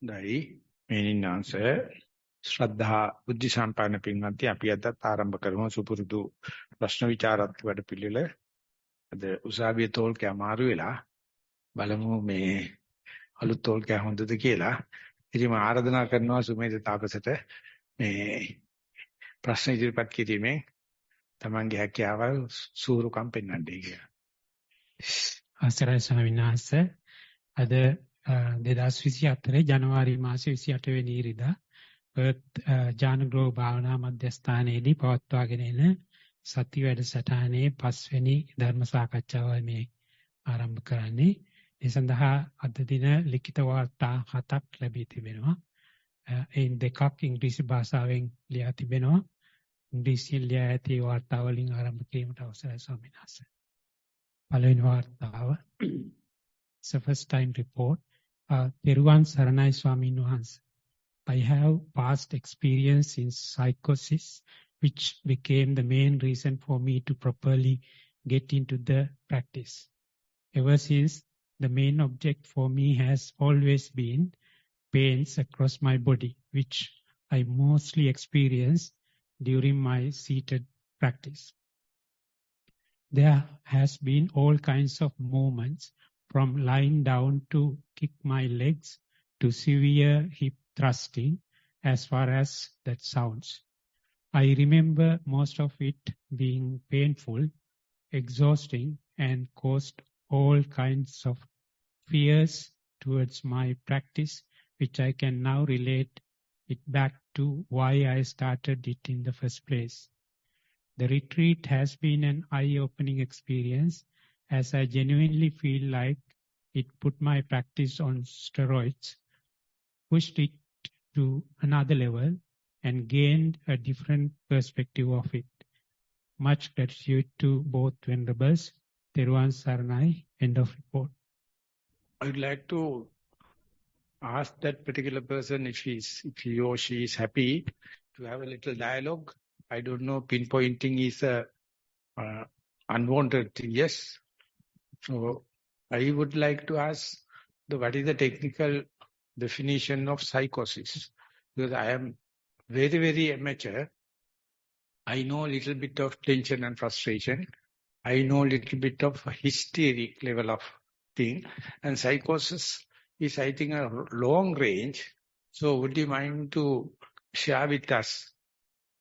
Dai, meninanse, Shraddha, Buddhi Sampana Pinganti, Apiata, Tarambakarma, Supurudu, Prashnavicharat, Vadapililla, the Usabi told Kamaruela, Balamu me, Alu told Kahundu the Kela, Irima Aradana Karno, Sume the Tapasete, me Prasnajir Patkitime, Tamangi Hakiava, Suru Campinandi. අවසරයි ස්වාමීන් වහන්සේ අද 2024 ජනවාරි මාසේ 28 වෙනි ඉරිදා Perth ජානග්‍රෝ භාවනා මධ්‍යස්ථානයේදී පවත්වාගෙන එන සති වැඩසටහනේ 5 වෙනි ධර්ම සාකච්ඡාවයි මේ ආරම්භ කරන්නේ. ඒ සඳහා අද දින ලිඛිත වාර්තා 7ක් ලැබී තිබෙනවා. එයින් දෙකක් ඉංග්‍රීසි භාෂාවෙන් ලියා තිබෙනවා. ඉංග්‍රීසියෙන් ලියා ඇති වාර්තා වලින් ආරම්භ කිරීමට අවසරයි ස්වාමීන් වහන්සේ. Following Vartava, it's a first time report. Theruvan Saranai Swamin Vahans. I have past experience in psychosis, which became the main reason for me to properly get into the practice. Ever since, the main object for me has always been pains across my body, which I mostly experience during my seated practice. There has been all kinds of movements, from lying down to kick my legs to severe hip thrusting, as far as that sounds. I remember most of it being painful, exhausting, and caused all kinds of fears towards my practice, which I can now relate it back to why I started it in the first place. The retreat has been an eye-opening experience, as I genuinely feel like it put my practice on steroids, pushed it to another level, and gained a different perspective of it. Much gratitude to both Venerables. Theruvan Saranai, end of report. I would like to ask that particular person if he or she is happy to have a little dialogue. I don't know, pinpointing is a unwanted thing, yes. So I would like to ask what is the technical definition of psychosis? Because I am very, very amateur. I know a little bit of tension and frustration. I know a little bit of hysteric level of thing. And psychosis is, I think, a long range. So would you mind to share with us,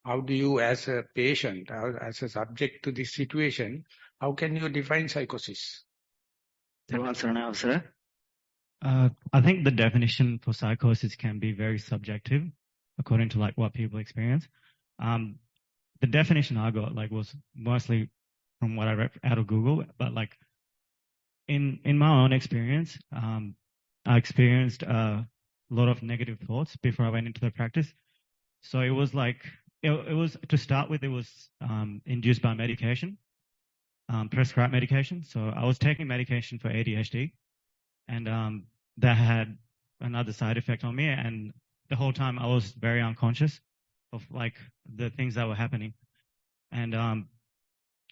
how do you, as a patient, as a subject to this situation, how can you define psychosis? I think the definition for psychosis can be very subjective, according to like what people experience. The definition I got was mostly from what I read out of Google, but in my own experience, I experienced a lot of negative thoughts before I went into the practice. So it was it was, to start with, it was induced by medication, prescribed medication. So I was taking medication for ADHD, and that had another side effect on me. And the whole time I was very unconscious of the things that were happening. And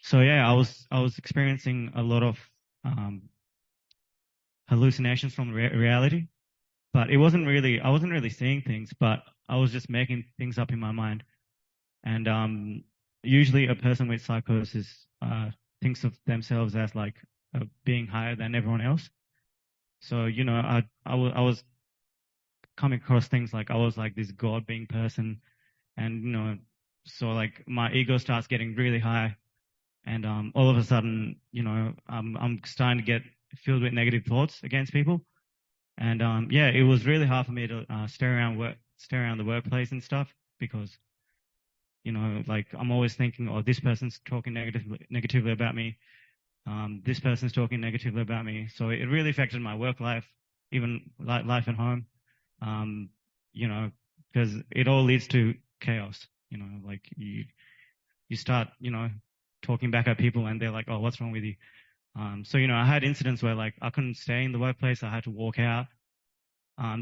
so yeah, I was experiencing a lot of hallucinations from reality, but I wasn't really seeing things, but I was just making things up in my mind. And usually a person with psychosis thinks of themselves as being higher than everyone else. So, I was coming across things I was this God-being person, and, so my ego starts getting really high, and all of a sudden, I'm starting to get filled with negative thoughts against people. And yeah, it was really hard for me to stay around the workplace and stuff, because I'm always thinking, oh, this person's talking negatively about me. This person's talking negatively about me. So it really affected my work life, even life at home. Because it all leads to chaos. You start, talking back at people, and they're like, oh, what's wrong with you? So, I had incidents where I couldn't stay in the workplace. I had to walk out.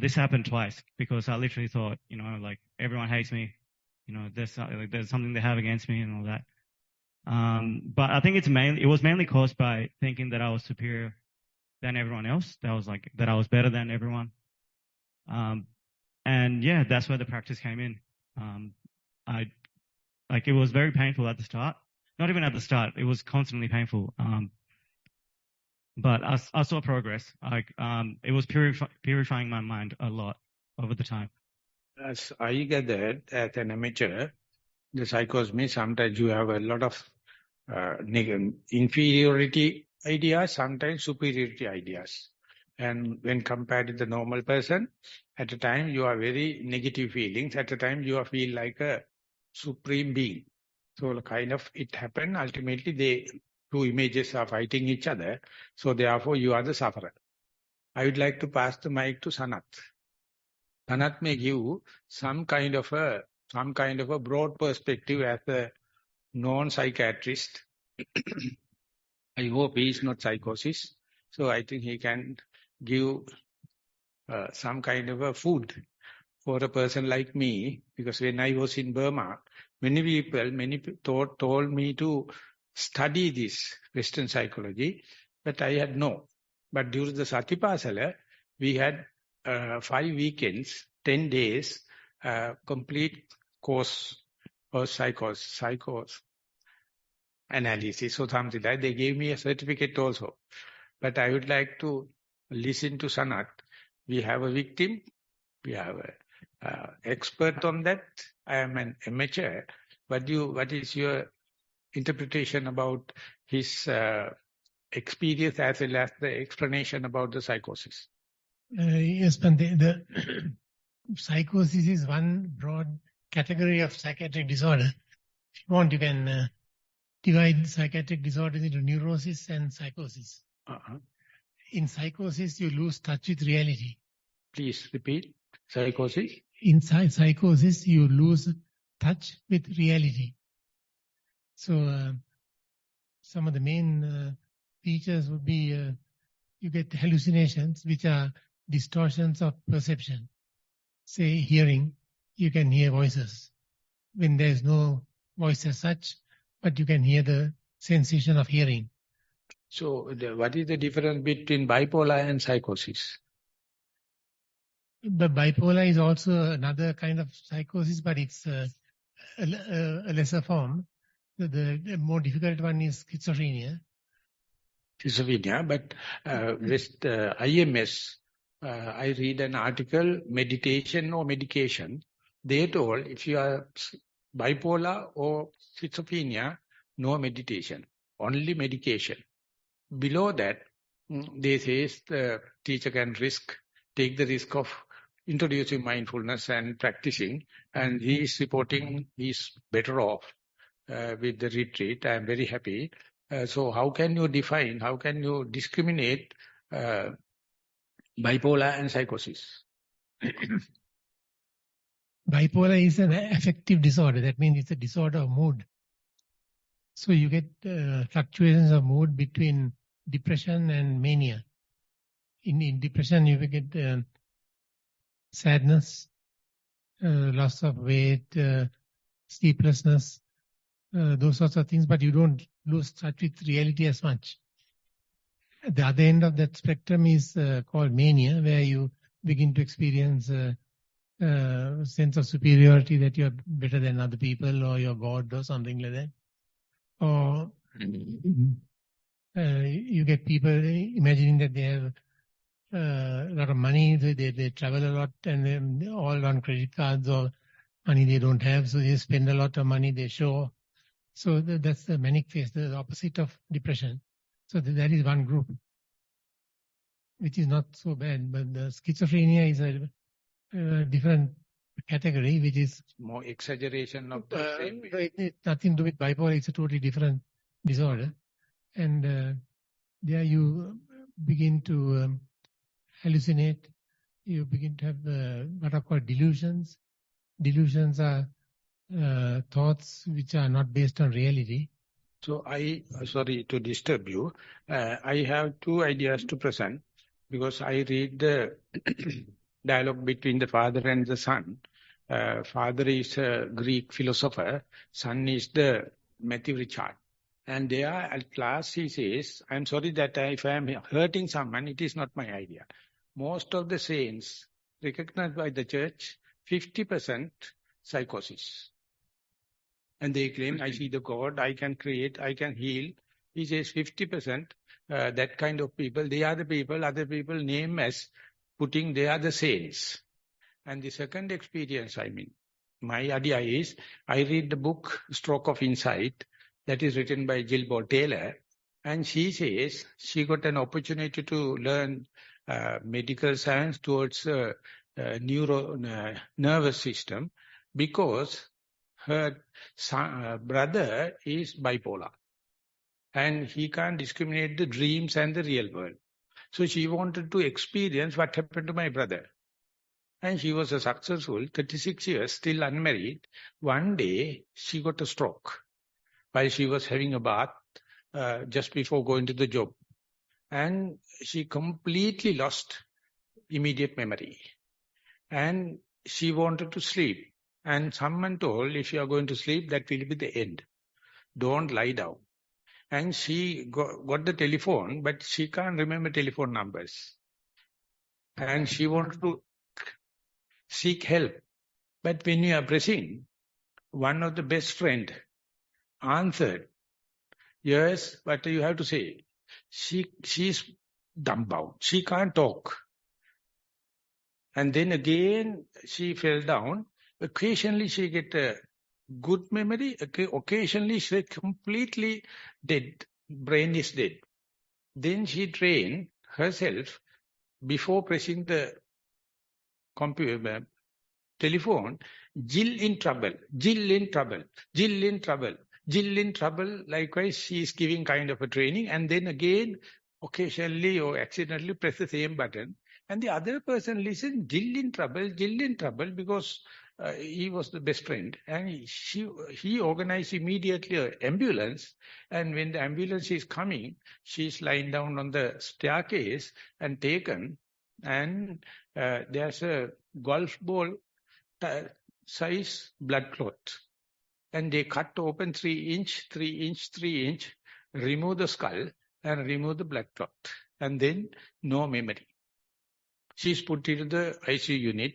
This happened twice, because I literally thought, everyone hates me. There's something they have against me and all that. But I think it was mainly caused by thinking that I was superior than everyone else. That I was better than everyone. And yeah, that's where the practice came in. It was very painful at the start. Not even at the start, it was constantly painful. But I saw progress. It was purifying my mind a lot over the time. As I gathered, as an amateur, the psychos means sometimes you have a lot of inferiority ideas, sometimes superiority ideas. And when compared to the normal person, at a time you are very negative feelings, at a time you feel like a supreme being. So kind of it happened, ultimately the two images are fighting each other, so therefore you are the sufferer. I would like to pass the mic to Sanat. Sanat may give some kind of a broad perspective as a non-psychiatrist. I hope he is not psychosis. So I think he can give some kind of a food for a person like me. Because when I was in Burma, many people told me to study this Western psychology, but I had no. But during the Satipasala, we had 5 weekends, 10 days, complete course or psychos analysis or something like that. They gave me a certificate also. But I would like to listen to Sanat. We have a victim. We have an expert on that. I am an amateur. What is your interpretation about his experience as well as the explanation about the psychosis? Yes, but the psychosis is one broad category of psychiatric disorder. If you want, you can divide psychiatric disorders into neurosis and psychosis. In psychosis, you lose touch with reality. Please repeat. Psychosis? In psychosis, you lose touch with reality. So, some of the main features would be you get hallucinations, which are distortions of perception. Say, hearing, you can hear voices when there is no voice as such, but you can hear the sensation of hearing. So, what is the difference between bipolar and psychosis? The bipolar is also another kind of psychosis, but it's a lesser form. The more difficult one is schizophrenia. Schizophrenia, but with IMS, I read an article, meditation or medication. They told if you are bipolar or schizophrenia, no meditation, only medication. Below that, they say the teacher can take the risk of introducing mindfulness and practicing, and he is reporting he is better off with the retreat. I am very happy. So how can you discriminate bipolar and psychosis? Bipolar is an affective disorder. That means it's a disorder of mood. So you get fluctuations of mood between depression and mania. In depression, you will get sadness, loss of weight, sleeplessness, those sorts of things, but you don't lose touch with reality as much. At the other end of that spectrum is called mania, where you begin to experience sense of superiority, that you're better than other people, or you're God or something like that. Or you get people imagining that they have a lot of money, they travel a lot, and they're all on credit cards, or money they don't have, so they spend a lot of money, they show. So that's the manic phase, the opposite of depression. So that is one group, which is not so bad. But the schizophrenia is a different category, which is more exaggeration of the same. It's nothing to do with bipolar. It's a totally different disorder. And there you begin to hallucinate. You begin to have what are called delusions. Delusions are thoughts which are not based on reality. So sorry to disturb you. I have two ideas to present, because I read the dialogue between the father and the son. Father is a Greek philosopher, son is the Matthew Richard. And there at last he says, I'm sorry that if I am hurting someone, it is not my idea. Most of the saints, recognized by the church, 50% psychosis. And they claim, I see the God, I can create, I can heal. He says 50%, that kind of people, they are the people, other people name as putting, they are the saints. And the second experience, my idea is, I read the book, Stroke of Insight, that is written by Gilbert Taylor. And she says she got an opportunity to learn medical science towards nervous system because her brother is bipolar and he can't discriminate the dreams and the real world. So she wanted to experience what happened to my brother. And she was a successful, 36 years, still unmarried. One day, she got a stroke while she was having a bath just before going to the job. And she completely lost immediate memory. And she wanted to sleep. And someone told, if you are going to sleep, that will be the end. Don't lie down. And she got the telephone, but she can't remember telephone numbers. And she wanted to seek help. But when you are pressing, one of the best friend answered, yes, what do you have to say? She's dumbbound. She can't talk. And then again, she fell down. Occasionally, she get a good memory. Occasionally, she completely dead. Brain is dead. Then she trained herself before pressing the computer, telephone, Jill in trouble, Jill in trouble, Jill in trouble, Jill in trouble. Likewise, she is giving kind of a training and then again, occasionally or accidentally press the same button. And the other person listens, Jill in trouble, because he was the best friend. And he organized immediately an ambulance. And when the ambulance is coming, she is lying down on the staircase and taken. And there's a golf ball size blood clot. And they cut open 3 inch, 3 inch, 3 inch, remove the skull and remove the blood clot. And then no memory. She's put into the ICU unit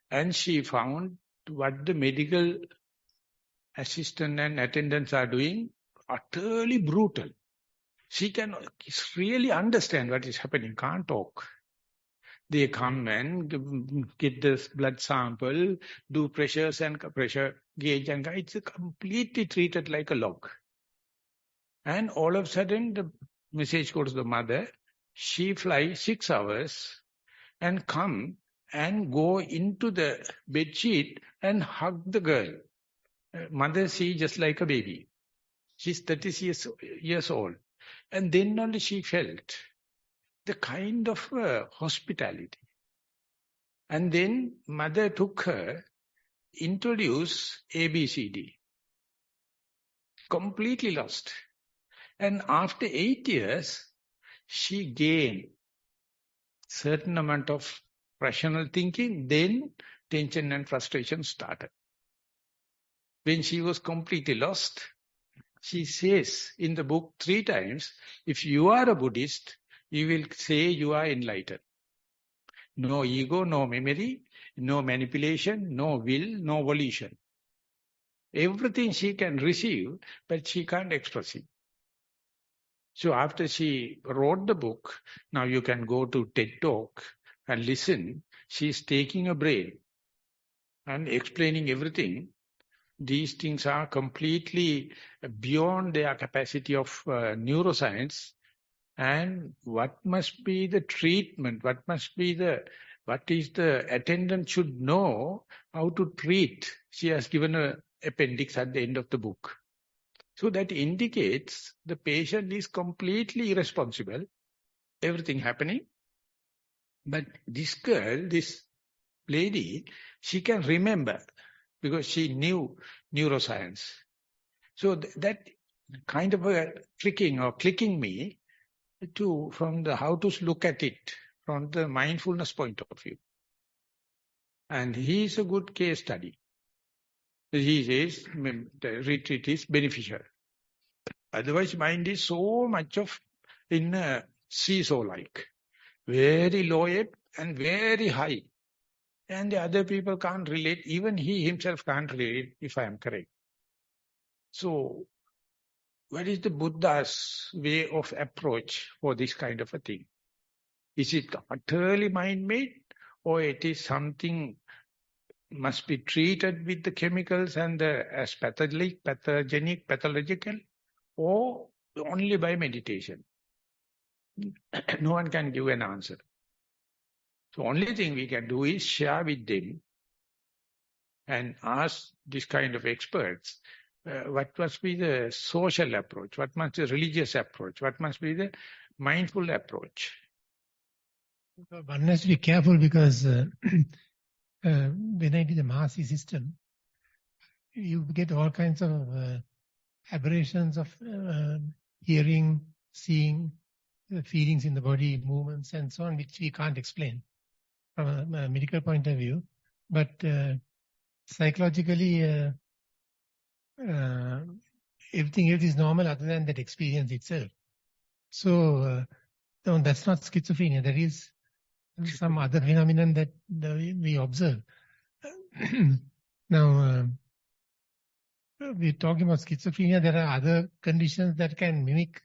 and she found what the medical assistant and attendants are doing, utterly brutal. She can really understand what is happening, can't talk. They come and get this blood sample, do pressures and pressure gauge, and it's completely treated like a log. And all of a sudden, the message goes to the mother. She flies 6 hours and come and go into the bed sheet and hug the girl. Mother sees just like a baby. She's 30 years old. And then only she felt the kind of hospitality. And then mother took her, introduced ABCD. Completely lost. And after 8 years, she gained certain amount of rational thinking, then tension and frustration started. When she was completely lost, she says in the book 3 times, if you are a Buddhist, you will say you are enlightened. No ego, no memory, no manipulation, no will, no volition. Everything she can receive, but she can't express it. So after she wrote the book, now you can go to TED Talk and listen. She's taking a brain and explaining everything. These things are completely beyond their capacity of neuroscience. And what must be the treatment? What is the attendant should know how to treat? She has given an appendix at the end of the book. So that indicates the patient is completely irresponsible. Everything happening. But this girl, this lady, she can remember because she knew neuroscience. So that kind of a clicking me from the how to look at it from the mindfulness point of view. And he is a good case study. He says the retreat is beneficial. Otherwise, mind is so much of in a seesaw-like. Very low and very high. And the other people can't relate. Even he himself can't relate, if I am correct. So, what is the Buddha's way of approach for this kind of a thing? Is it utterly mind-made, or it is something must be treated with the chemicals and as pathological, or only by meditation? No one can give an answer. So only thing we can do is share with them and ask this kind of experts, what must be the social approach, what must be the religious approach, what must be the mindful approach. One has to be careful because when I did the Maha system, you get all kinds of aberrations of hearing, seeing, feelings in the body, movements and so on, which we can't explain from a medical point of view. But psychologically, everything else is normal other than that experience itself. So no, that's not schizophrenia. There is some other phenomenon that we observe. Now, we're talking about schizophrenia. There are other conditions that can mimic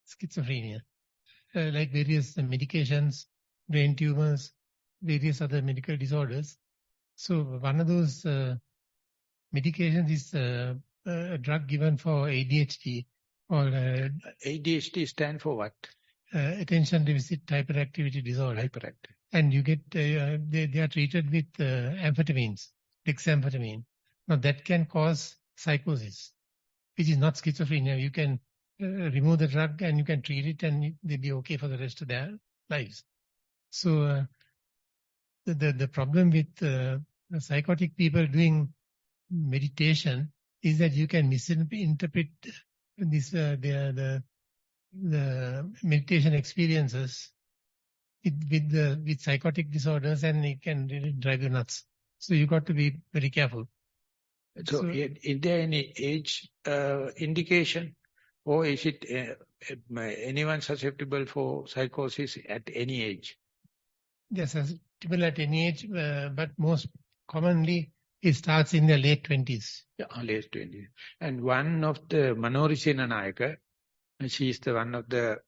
schizophrenia, like various medications, brain tumors, various other medical disorders. So one of those medications is a drug given for ADHD. Or ADHD stand for what? Attention deficit hyperactivity disorder. Hyperactive. And you get, they are treated with amphetamines, dexamphetamine. Now that can cause psychosis, which is not schizophrenia. You can remove the drug and you can treat it and they'll be okay for the rest of their lives. So the problem with psychotic people doing meditation is that you can misinterpret this, the meditation experiences with psychotic disorders, and it can really drive you nuts. So you got to be very careful. So is there any age indication, or is it anyone susceptible for psychosis at any age? Yes, susceptible at any age, but most commonly it starts in the late 20s. Yeah, late 20s. And one of the Manorishi Nayaka, she is the one of the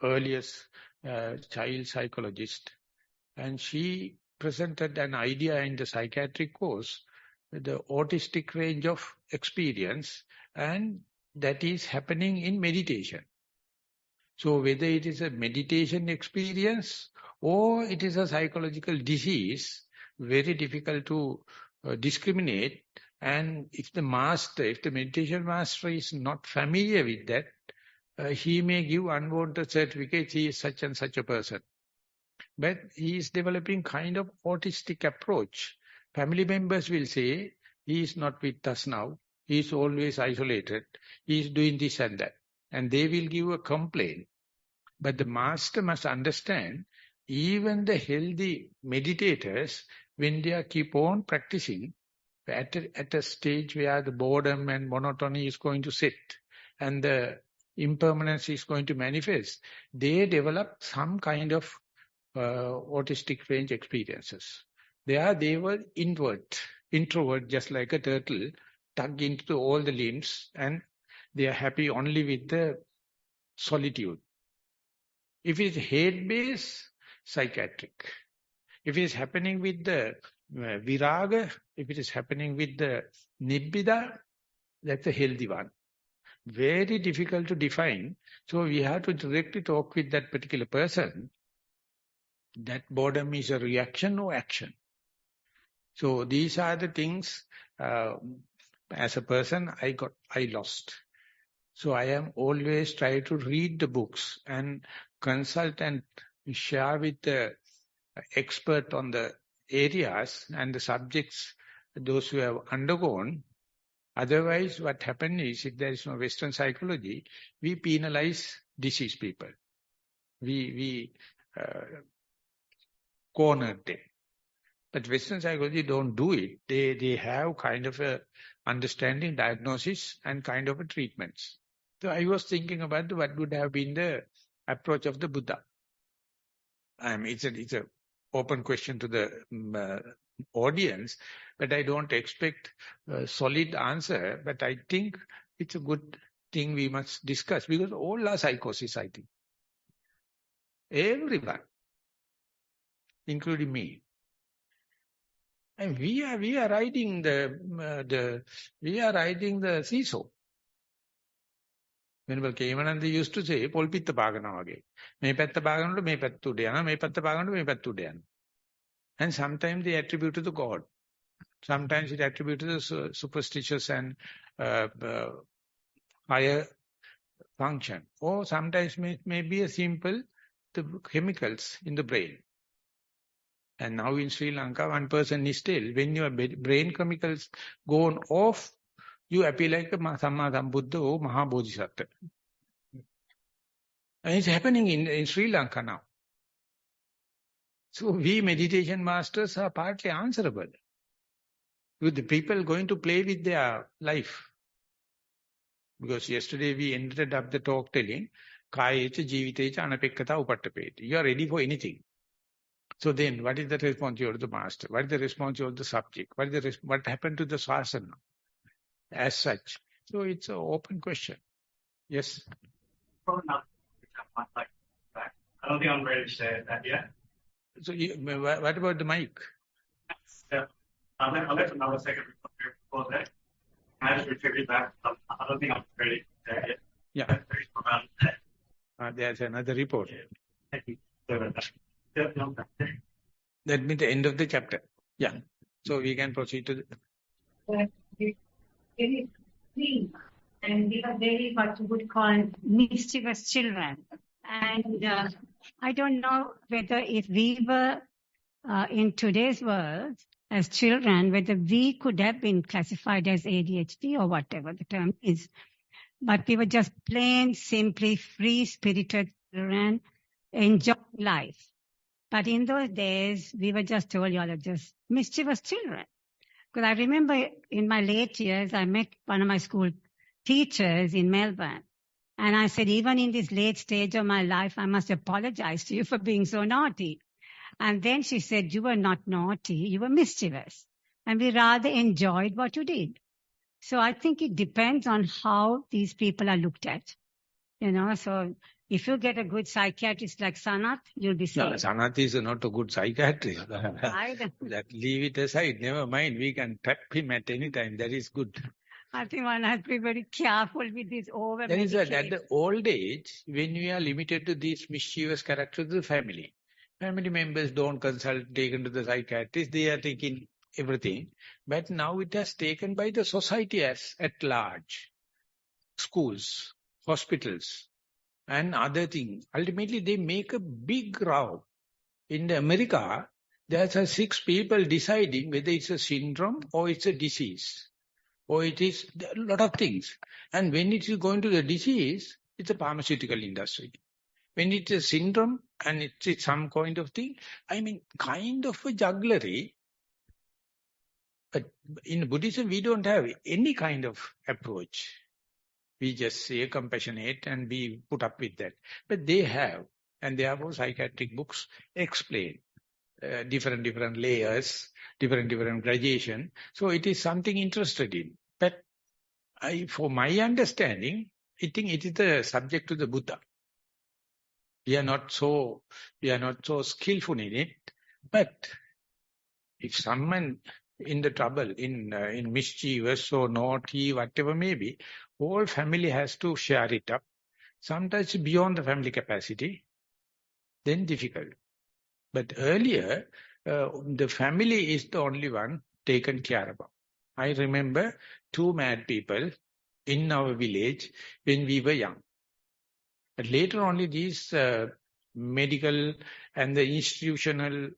earliest child psychologist, and she presented an idea in the psychiatric course, the autistic range of experience, and that is happening in meditation. So whether it is a meditation experience or it is a psychological disease, very difficult to discriminate. And if the meditation master is not familiar with that, he may give unwanted certificates, he is such and such a person. But he is developing kind of autistic approach. Family members will say, he is not with us now, he is always isolated, he is doing this and that. And they will give a complaint. But the master must understand, even the healthy meditators, when they keep on practicing, at a stage where the boredom and monotony is going to sit, and the impermanence is going to manifest, they develop some kind of autistic range experiences. They were introvert, just like a turtle, tugged into all the limbs, and they are happy only with the solitude. If it is hate-based, psychiatric. If it is happening with the viraga, if it is happening with the nibbida, that's a healthy one. Very difficult to define. So we have to directly talk with that particular person. That boredom is a reaction or action. So these are the things, as a person, I lost. So I am always trying to read the books and consult and share with the expert on the areas and the subjects, those who have undergone. Otherwise, what happens is, if there is no Western psychology, we penalize diseased people. We corner them. But Western psychology don't do it. They have kind of a understanding, diagnosis, and kind of a treatments. So I was thinking about what would have been the approach of the Buddha. It's a open question to the audience, but I don't expect a solid answer. But I think it's a good thing we must discuss, because all are psychosis, I think. Everyone, including me. And we are riding the seesaw. Venerable Kemananda used to say, "Polpitta pagana wage." Me patta pagana me pattu deyana, me patta pagana me pattu deyana. And sometimes they attribute to the God. Sometimes it attributes to the superstitious and higher function. Or sometimes may be a simple the chemicals in the brain. And now in Sri Lanka, one person is still, when your brain chemicals go off, you appear like a Samma Sambuddha or Maha Bodhisattva. And it's happening in Sri Lanka now. So we meditation masters are partly answerable. With the people going to play with their life. Because yesterday we ended up the talk telling, Kayecha Jivitecha Anapekkata Upattapeti. You are ready for anything. So then, what is the responsibility of the master? What is the responsibility of the subject? What happened to the sasana as such? So it's an open question. Yes? Probably not. I don't think I'm ready to say that yet. So what about the mic? Yeah. I'll let another second before that. Can I just retrieve that? I don't think I'm ready to say it yet. Yeah. There's another report. Thank you. That means the end of the chapter. Yeah. So we can proceed to the... Very clean, and we are very what you would call mischievous children. And I don't know whether if we were in today's world as children, whether we could have been classified as ADHD or whatever the term is. But we were just plain, simply free-spirited children, enjoying life. But in those days, we were just told you all are just mischievous children. Because I remember in my late years, I met one of my school teachers in Melbourne. And I said, even in this late stage of my life, I must apologize to you for being so naughty. And then she said, you were not naughty, you were mischievous. And we rather enjoyed what you did. So I think it depends on how these people are looked at. You know, so if you get a good psychiatrist like Sanath, you'll be safe. No, Sanath is not a good psychiatrist. That leave it aside. Never mind. We can tap him at any time. That is good. I think one has to be very careful with this over. That is that at the old age, when we are limited to these mischievous characters of the family members don't consult, taken to the psychiatrist. They are taking everything. But now it has taken by the society as at large. Schools, hospitals, and other things. Ultimately, they make a big row. In America, there are 6 people deciding whether it's a syndrome or it's a disease. Or it is a lot of things. And when it is going to the disease, it's a pharmaceutical industry. When it's a syndrome and it's some kind of thing, I mean, kind of a jugglery. But in Buddhism, we don't have any kind of approach. We just say compassionate and we put up with that. But they have, and therefore psychiatric books explain different layers, different gradation. So it is something interested in. But for my understanding, I think it is the subject to the Buddha. We are not so skillful in it. But if someone in the trouble, in mischievous or naughty, whatever may be, whole family has to share it up. Sometimes beyond the family capacity, then difficult. But earlier, the family is the only one taken care of. I remember 2 mad people in our village when we were young. But later only these medical and the institutional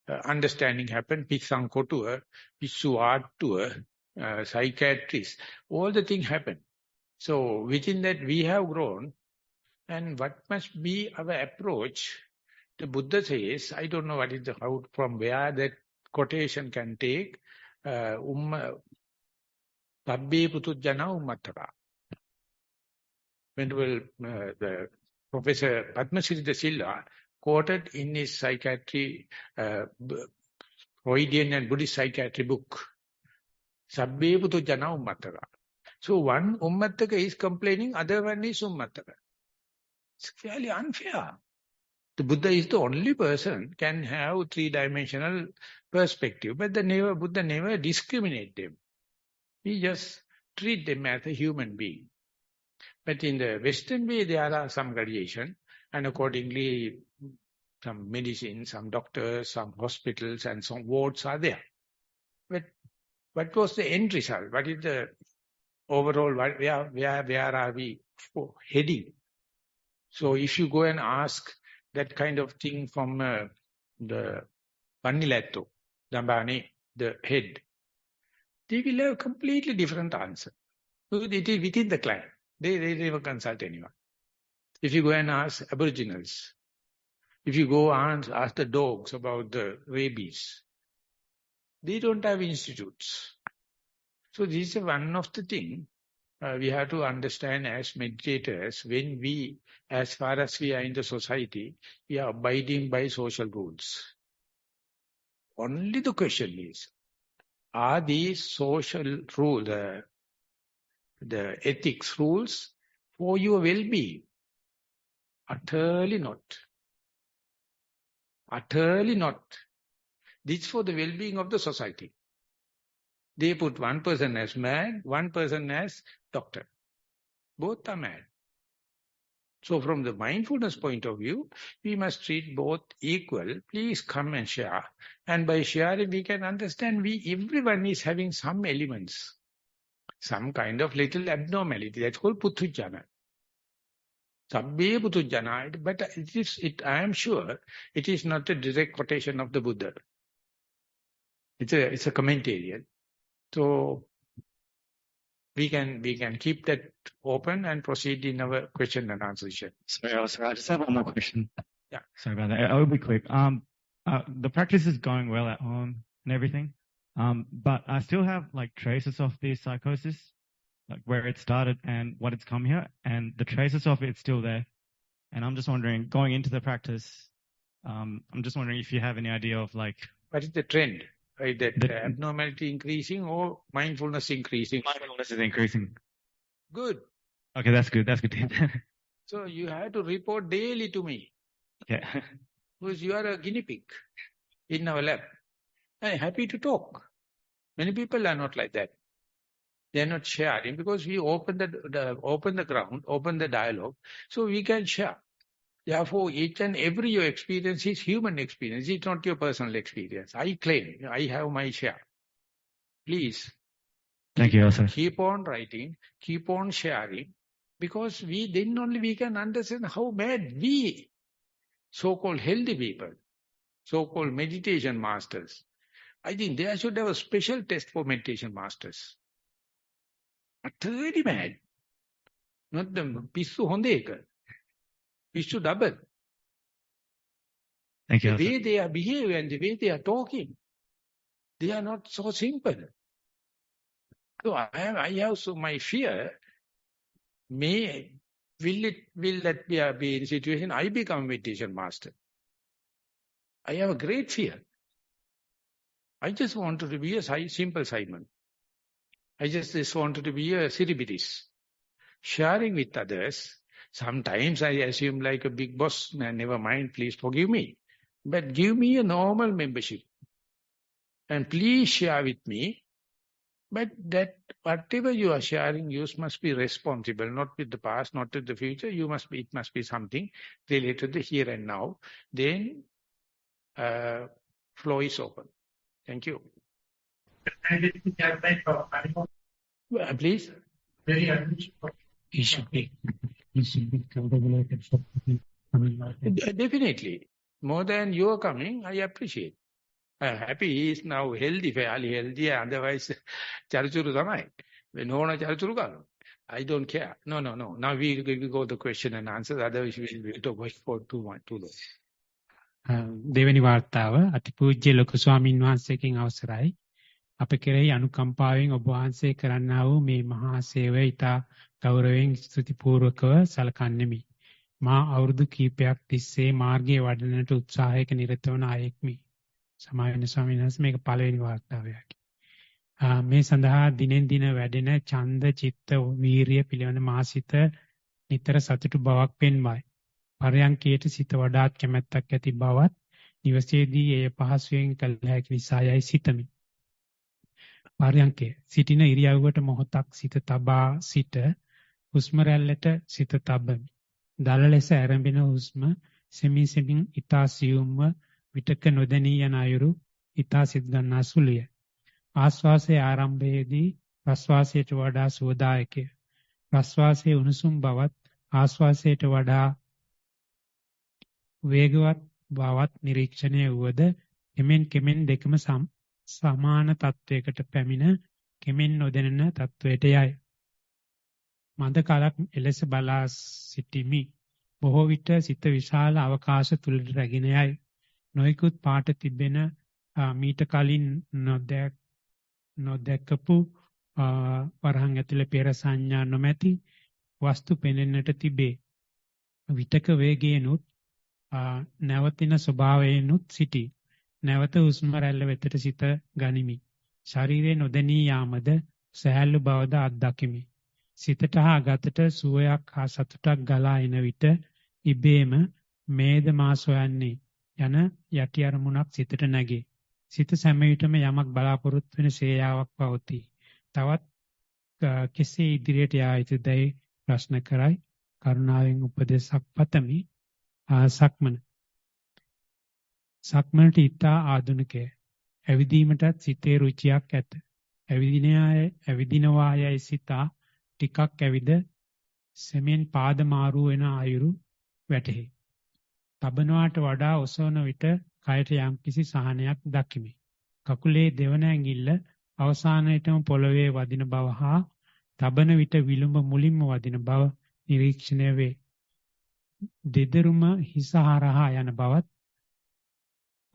understanding happened. Pissankotua, Pissuatua, psychiatrists, all the things happened. So within that we have grown, and what must be our approach? The Buddha says, I don't know what is how from where that quotation can take, Pabbe Putujjana Ummattaka. Venerable the Professor Padmasiri De Silva quoted in his psychiatry Freudian and Buddhist psychiatry book. Sabbe putujjana ummattaka. So one ummattaka is complaining, other one is ummattaka. It's fairly unfair. The Buddha is the only person can have three-dimensional perspective, but the Buddha never discriminate them. He just treat them as a human being. But in the Western way, there are some gradation, and accordingly, some medicine, some doctors, some hospitals, and some wards are there. But what was the end result? What is the overall, where are we heading? So if you go and ask that kind of thing from the Paniletto, Dambani, the head, they will have a completely different answer. So it is within the clan. They never consult anyone. If you go and ask Aboriginals, if you go and ask the dogs about the rabies, they don't have institutes. So this is one of the things we have to understand as meditators. When we, as far as we are in the society, we are abiding by social rules. Only the question is, are these social rules, the ethics rules, for your well-being? Utterly not. Utterly not. This is for the well-being of the society. They put one person as mad, one person as doctor. Both are mad. So from the mindfulness point of view, we must treat both equal. Please come and share. And by sharing, we can understand everyone is having some elements, some kind of little abnormality. That's called puthujjana. Sabbe puthujjana. But I am sure it is not a direct quotation of the Buddha. It's a commentarial. So we can keep that open and proceed in our question and answer session. Sorry, I just have one more question. Yeah. Sorry about that. I'll be quick. The practice is going well at home and everything. But I still have like traces of the psychosis, like where it started and what it's come here, and the traces of it's still there. And I'm just wondering, going into the practice, I'm just wondering if you have any idea of like... What is the trend? Is that abnormality increasing or mindfulness increasing? Mindfulness is increasing. Good. Okay, that's good. That's good. So you have to report daily to me. Yeah. Because you are a guinea pig in our lab. I'm happy to talk. Many people are not like that. They are not sharing because we open the ground, open the dialogue, so we can share. Therefore, each and every your experience is human experience. It's not your personal experience. I claim I have my share. Please. Thank you, sir. Keep on writing, keep on sharing, because then only we can understand how mad we, so-called healthy people, so-called meditation masters. I think there should have a special test for meditation masters. Utterly mad. Not the pissu hondeka. Pissu double. Thank you. The way they are behaving and the way they are talking, they are not so simple. So I have my fear. Will that be in situation I become meditation master? I have a great fear. I just wanted to be a simple Simon. I just wanted to be a Siribidis. Sharing with others. Sometimes I assume like a big boss, man, never mind, please forgive me. But give me a normal membership. And please share with me. But that whatever you are sharing, you must be responsible, not with the past, not with the future. It must be something related to the here and now. Then flow is open. Thank you. Please. Very unusual. He should be congratulated for coming out. Definitely. More than you are coming, I appreciate. I'm happy he is now healthy, fairly healthy, otherwise, charachuru samai. No, charachuru ka. I don't care. No. Now we go to question and answer, otherwise we will wait for too long. දෙවැනි වාර්තාව අතිපූජ්‍ය ලොකු ස්වාමීන් වහන්සේගෙන් අවසරයි. අප කෙරෙහි අනුකම්පාවෙන් ඔබ වහන්සේ කරන්නා වූ මේ මහා සේවය ඉතා ගෞරවයෙන් ස්තුතිපූර්වකව සලකන්නෙමි. මා අවුරුදු කිහිපයක් තිස්සේ මාර්ගයේ වඩනට උත්සාහයක නිරත වන අයෙක්මි. සමාවෙන ස්වාමීන් වහන්සේ මේක පළවෙනි වාර්තාවයක්. මේ සඳහා දිනෙන් දින වැඩෙන ඡන්ද චිත්ත වීරිය පිළිවෙන මාසිත නිතර සතුටු බවක් පෙන්වයි. පරයන්කයට සිත වඩාත් කැමැත්තක් ඇති බවත් නිවසේදී එය පහසුවෙන් කළ හැකි නිසායයි සිතමි. පරයන්කේ සිටින ඉරියව්වට මොහොතක් සිත තබා සිට හුස්ම රැල්ලට සිත තබමි. දල ලෙස ආරම්භන හුස්ම සෙමින් සෙමින් ඊතා සියුම්ව විතක නොදැනී යන අයුරු ඊතා සිත් ගන්නා සුළුය. ආශ්වාසයේ ආරම්භයේදී ප්‍රශ්වාසයට වඩා සුවදායකය. ප්‍රශ්වාසයේ උණුසුම් බවත් ආශ්වාසයට වඩා වේගවත් බවත් නිරීක්ෂණය වුවද කෙමෙන් දෙකම සමාන තත්වයකට පැමිණ කෙමෙන් නොදැනෙන තත්වයට යයි. මන්ද කාලක් එලෙස බලා සිටිමි. බොහෝ විට සිත විශාල අවකාශ තුලට රැගෙන යයි. නොයෙකුත් පාට තිබෙන මීට කලින් නොදැකපු වරහන් ඇතුලේ පෙර සංඥා නොමැති වස්තු පෙනෙන්නට තිබේ. විතක වේගයෙන්ුත් නැවතින ස්වභාවයෙන්ුත් සිටි. නැවත හුස්ම රැල්ල වෙතට සිත ගනිමි. ශරීරයේ නොදැනී යාමද සහැල්ලු බවද අත්දකිමි. සිතට හා ගතට සුවයක් හා සතුටක් ගලා එන විට ඉබේම මේද මා සොයන්නේ යන යටි අරමුණක් සිතට නැගේ. සිත සෑම විටම යමක් බලාපොරොත්තු වෙන ශේයාවක් පවතී. තවත් කෙසේ ඉදිරියට යා යුතුදයි ප්‍රශ්න කරයි. කරුණාවෙන් උපදේශක් පතමි. සක්මනට ඊතා ආධුනිකය. ඇවිදීමටත් සිතේ රුචියක් ඇත. ඇවිදිනවා යයි සිතා ටිකක් ඇවිද සෙමෙන් පාද මාරු වෙන අයුරු වැටහි. තබනවාට වඩා ඔසවන විට කයට යම්කිසි සහනයක් දකිමි. කකුලේ දෙවන ඇඟිල්ල අවසානයේටම පොළවේ වදින බව හා තබන විට විලුඹ මුලින්ම වදින බව නිරීක්ෂණය වේ. දෙදරුම හිස හරහා යන බවත්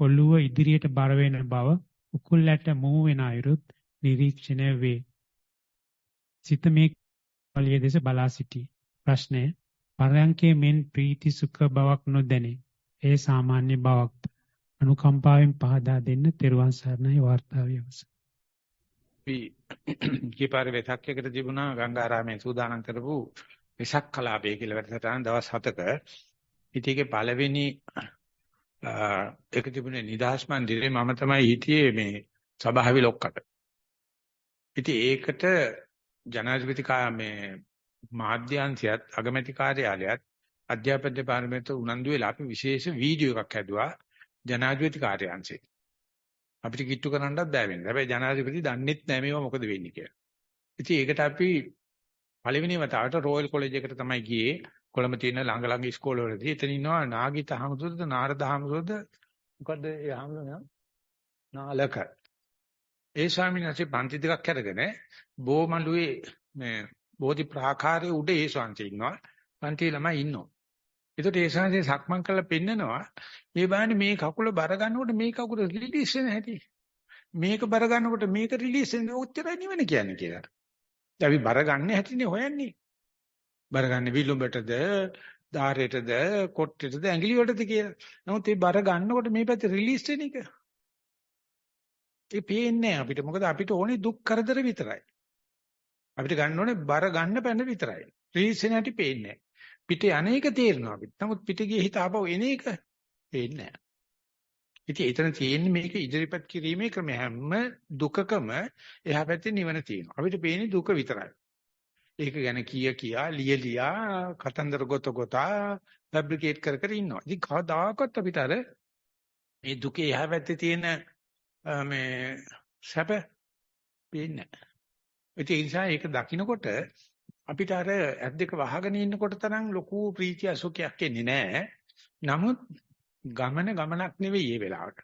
ඔළුව ඉදිරියට බර වෙන බව උකුල්ලට මූ වෙන අයුරුත් නිරීක්ෂණය වේ. සිත මේ කලිය දෙස බලා සිටී. ප්‍රශ්නය පරයන්කේ මෙන් ප්‍රීති සුඛ බවක් නොදැනේ. ඒ සාමාන්‍ය බවක්ද? අනුකම්පාවෙන් පහදා දෙන්න. තෙරුවන් සරණයි. වාර්තාවේ අවසන්. කීපාර වෙසක්යකට තිබුණා ගංගාරාමේ සූදානම් කරපු වෙසක් කලාපය කියලා වැඩසටහන දවස් 7ක. ඉතින් ඒකේ පළවෙනි ඒක තිබුණේ නිදහස් මන්දිරේ මම තමයි හිටියේ මේ සභාවේ ලොක්කට. ඉතින් ඒකට ජනාධිපති මේ මාධ්‍යාංශයත් අගමැති කාර්යාලයත් අධ්‍යාපන දෙපාර්තමේන්තුව උනන්දු වෙලා අපි විශේෂ වීඩියෝ එකක් හැදුවා ජනාධිපති කාර්යාංශයේ. අපිට කිට්ටු කරන්නත් බෑ වෙන්නේ. හැබැයි ජනාධිපති දන්නෙත් නැහැ මේවා මොකද වෙන්නේ කියලා. ඉතින් ඒකට අපි පළවෙනි වතාවට රොයල් කොලෙජ් එකට තමයි ගියේ. කොළඹ තියෙන ළඟ ඉස්කෝල වලදී. එතන ඉන්නවා නාගිත හමුදුද නාරද හමුදුද මොකද ඒ හමුදුන නාලක. ඒ ස්වාමීන් වහන්සේ පන්ති දෙකක් අරගෙන බෝමළුවේ මේ බෝධි ප්‍රාකාරයේ උඩ ඒ ස්වාමීන් ඉන්නවා. පන්ති ළමයි ඉන්නවා. ඒකට ඒ ස්වාමීන් සක්මන් කරලා පෙන්නනවා මේ බාන්නේ මේ කකුල බර ගන්නකොට මේ කකුල රිලීස් වෙන හැටි. මේක බර ගන්නකොට මේක රිලීස් වෙන උච්චරයි නිවෙන කියන්නේ කියලා. අපි බර ගන්න හැටිනේ හොයන්නේ. බර ගන්න විලුඹටද, ධාරයටද, කොට්ටේටද, ඇඟිලි වලටද කියලා. නමුත් මේ බර ගන්නකොට මේ පැත්තේ රිලීස් වෙන එක. ඒ පේන්නේ අපිට. මොකද අපිට ඕනේ දුක් කරදර විතරයි. අපිට ගන්න ඕනේ බර ගන්න පැන විතරයි. රිලීස් වෙන හැටි පේන්නේ නැහැ. පිටේ අනේක තේරෙනවා අපිට. නමුත් පිටේ ගියේ හිත ආපහු එන එක පේන්නේ නැහැ. ඉතින් එතන තියෙන්නේ මේක ඉදිරිපත් කිරීමේ ක්‍රමය. හැම දුකකම එහා පැත්තේ නිවන තියෙනවා. අපිට පේන්නේ දුක විතරයි. ඒක ගැන කියා ලියලියා කතන්දර ගොතා ෆැබ්‍රිකේට් කර ඉන්නවා. ඉතින් කවදාකවත් අපිට අර මේ දුකේ එහා පැත්තේ තියෙන මේ සැප පේන්නේ නැහැ. ඒ නිසා ඒක දකින්නකොට අපිට අර ඇස් දෙක වහගෙන ඉන්නකොට තරම් ලොකු ප්‍රීතිය සුඛයක් එන්නේ නැහැ. නමුත් ගමනක් නෙවෙයි මේ වෙලාවට.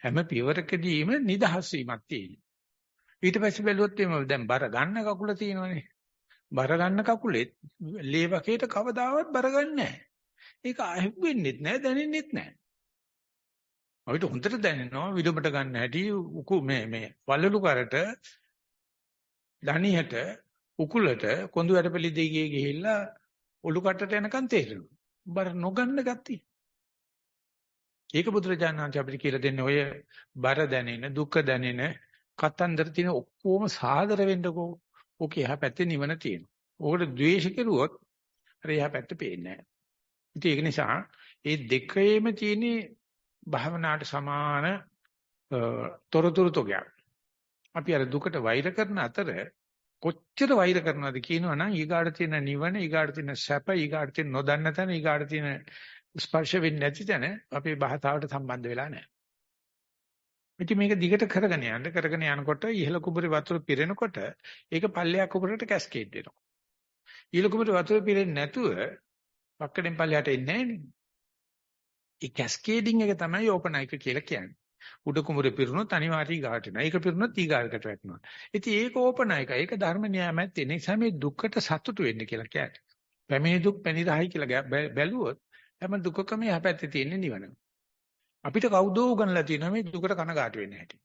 හැම පියවරකදීම නිදහස් වීමක් තියෙනවා. ඊට පස්සේ බැලුවොත් එimhe දැන් බර ගන්න කකුල තියෙනවනේ. බර ගන්න කකුලෙත් ලේ වකේට කවදාවත් බර ගන්න නැහැ. ඒක අහුවෙන්නෙත් නැහැ, දැනෙන්නෙත් නැහැ. අපිට හොඳට දැනෙනවා විදුමට ගන්න හැටි මේ වලලු කරට දණියට උකුලට කොඳු වැඩපෙළි දෙකේ ගිහිල්ලා ඔලු කටට යනකන් තේරෙනවා. බර නොගන්න ගතිය. ඒක බුදුරජාණන් වහන්සේ අපිට කියලා දෙන්නේ ඔය බර දැනෙන, දුක දැනෙන, කතන්දර තියෙන ඔක්කොම සාදර වෙන්නකෝ. ඕකේ එහා පැත්තේ නිවන තියෙනවා. ඕකට ද්වේෂ කෙරුවොත් අර එහා පැත්ත පේන්නේ නැහැ. ඒක නිසා මේ දෙකේම තියෙන භාවනාවට සමාන තොරතුරු තෝගයක්. අපි අර දුකට වෛර කරන අතර කොච්චර වෛර කරනවද කියනවනම් ඊගාට තියෙන නිවන, ඊගාට තියෙන සැප, ඊගාට තියෙන නොදන්න තැන, ඊගාට තියෙන ස්පර්ශ වෙන්නේ නැති තැන අපේ භාෂාවට සම්බන්ධ වෙලා නැහැ. ඉතින් මේක දිගට කරගෙන යනකොට ඉහළ කුඹුරේ වතුර පිරෙනකොට ඒක පල්ලෙයක් කුඹුරට කැස්කේඩ් වෙනවා. ඉහළ කුඹුරේ වතුර පිරෙන්නේ නැතුව පක්කඩෙන් පල්ලෙහාට එන්නේ නැහැ නේ. ඒ කැස්කේඩින් එක තමයි ඕපනයික කියලා කියන්නේ. උඩ කුඹුරේ පිරුණොත් අනිවාර්යයි ගාට එනවා. ඒක පිරුණොත් ඊගාකට වැටෙනවා. ඉතින් ඒක ඕපනයික. ඒක ධර්ම න්‍යායමත් තියෙන නිසා මේ දුක්කට සතුටු වෙන්න කියලා කියන්නේ. පැමිණි දුක් පැනිරහයි කියලා බැලුවොත් හැම දුකකම යහපැත්තේ තියෙන නිවන. අපිට කවුදෝ උගන්ලා තියෙනවා මේ දුකට කනගාටු වෙන්න හැටි.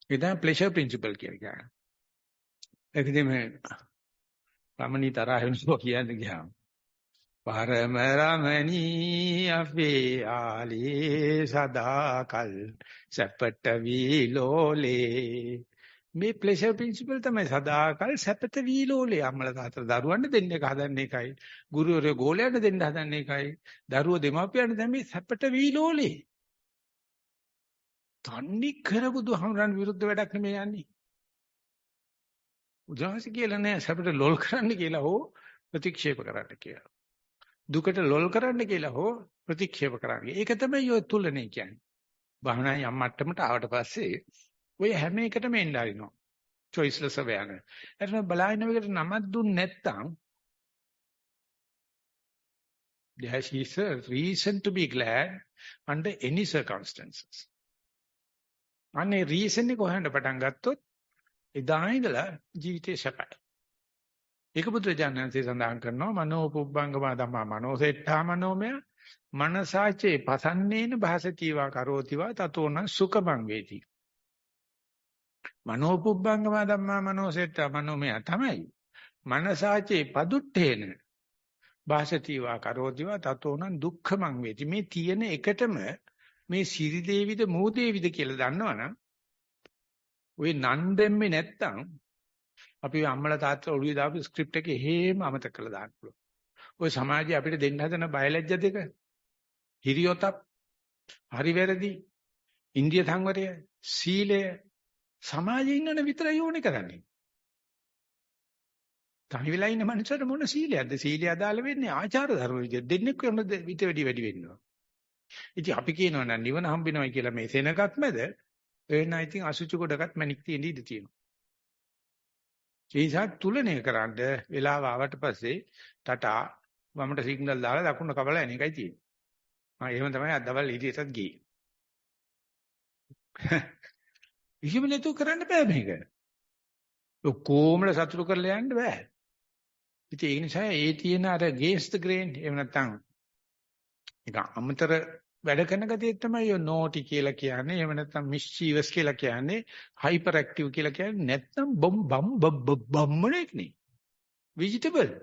ඒ තමයි ප්ලෙෂර් ප්‍රින්සිපල් කියලා කියන්නේ. ඒකදී මේ රමණී තරහ වෙනවා කියන්නේ ගියාම. පරම රමණී අපේ ආලේ සදාකල් සැපට විලෝලේ. මේ ප්ලෙෂර් ප්‍රින්සිපල් තමයි සදාකල් සැපට විලෝලේ. අම්මලා තාත්තලා දරුවන්ට දෙන්න එක හදන්නේ එකයි. ගුරුවරයෝ ගෝලයන්ට දෙන්න හදන්නේ එකයි. දරුවෝ දෙමාපියන්ට දැන් මේ සැපට විලෝලේ. තන්නේ කර බුදුහමරන් විරුද්ධ වැඩක් නෙමෙයි යන්නේ. උදාහරණ කියලා නෑ සැපට ලොල් කරන්න කියලා හෝ ප්‍රතික්ෂේප කරන්න කියලා. දුකට ලොල් කරන්න කියලා හෝ ප්‍රතික්ෂේප කරන්න. ඒක තමයි ඔය තුලනේ කියන්නේ. භාවනා යම් මට්ටමකට ආවට පස්සේ ඔය හැම එකටම එන්න ආරිනවා. choiceless awareness. එතන බලහින්න මේකට නමක් දුන්නේ නැත්නම් there is a reason to be glad under any circumstances. අනේ reason එක හොයන්න පටන් ගත්තොත් එදා ඉඳලා ජීවිතේ සැපයි. ඒක බුදුරජාණන්සේ සඳහන් කරනවා මනෝ පුබ්බංගම ධම්මා මනෝසෙට්ඨා මනෝමය මනසාචේ පසන්නේන භාසතිවා කරෝතිවා තතෝන සුඛමං වේති. මනෝ පුබ්බංගම ධම්මා මනෝසෙට්ඨා මනෝමය තමයි. මනසාචේ පදුට්ඨේන භාසතිවා කරෝතිවා තතෝන දුක්ඛමං වේති. මේ තියෙන එකටම මේ සිරි දේවිද මූ දේවිද කියලා දන්නවනම් ඔය නන් දෙන්නේ නැත්තම් අපි අම්මලා තාත්තලා ඔළුවේ දාපු ස්ක්‍රිප්ට් එකේ හේම අමතක කරලා දාන්න පුළුවන්. ඔය සමාජයේ අපිට දෙන්න හදන බයලජ්‍ය දෙක, හිරියොතප්, හරි වැරදි, ඉන්දිය සංවරය, සීලය සමාජයේ ඉන්නන විතරයි ඕනේ කරන්නේ. තනි වෙලා ඉන්න මනුස්සයට මොන සීලයක්ද? සීලය අදාළ වෙන්නේ ආචාර ධර්ම විදිහට. දෙන්නේ කරන විත වැඩි වෙනවා. ඉතින් අපි කියනවා නම් නිවන හම්බෙනවයි කියලා මේ සෙනගක් මැද එන්න ඉතින් අසුචි කොටකට මැනික් තියෙන ඉඩ තියෙනවා. ඒ නිසා තුලණය කරන්න වෙලාව ආවට පස්සේ ටටා වමට සිග්නල් දාලා දකුණ කපලා එන එකයි තියෙන්නේ. එහෙම තමයි අදවල් ඉදිරියටත් ගියේ. ඉහිම නේතු කරන්න බෑ මේක. ඔක්කොමල සතුටු කරලා යන්න බෑ. ඉතින් ඒ නිසා ඒ තියෙන අර ගේස්ට් ග්‍රේන් එහෙම නැත්නම් ඒක අමතර වැඩ කරන ගතිය තමයි ඔය නෝටි කියලා කියන්නේ. එහෙම නැත්නම් මිස්චීවස් කියලා කියන්නේ. හයිපර් ඇක්ටිව් කියලා කියන්නේ. නැත්නම් බම්මණෙක් නේ. වෙජිටබල්.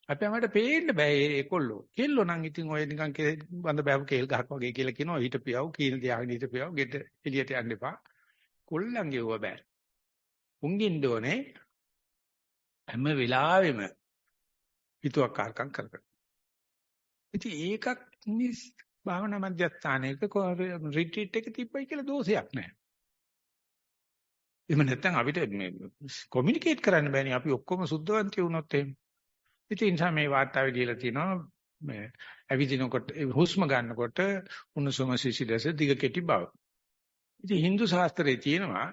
අපේ අමකට පේන්න බෑ ඒකොල්ලෝ. කෙල්ලෝ නම් ඉතින් ඔය නිකන් බඳ බෑව කේල් ගහක් වගේ කියලා කියනවා. හිටපියව කීන තියාගෙන හිටපියව ගෙට එළියට යන්න එපා. කොල්ලන්ගේ ඌව බෑ. උංගින්න ඕනේ හැම වෙලාවෙම හිතුවක්කාරකම් කරගන්න. ඉතින් ඒකක් මිස් භාවනා මධ්‍යස්ථානයක රිට්‍රීට් එක තිබ්බයි කියලා දෝෂයක් නැහැ. එහෙම නැත්නම් අපිට මේ කොමියුනිකේට් කරන්න බෑනේ. අපි ඔක්කොම සුද්ධවන්තයෝ වුණොත් එහෙම. ඉතින් නිසා මේ වාර්තාවේ දීලා තිනවා මේ ඇවිදිනකොට හුස්ම ගන්නකොට උණුසුම සිසිලස දිග කෙටි බව. ඉතින් Hindu ශාස්ත්‍රයේ තියෙනවා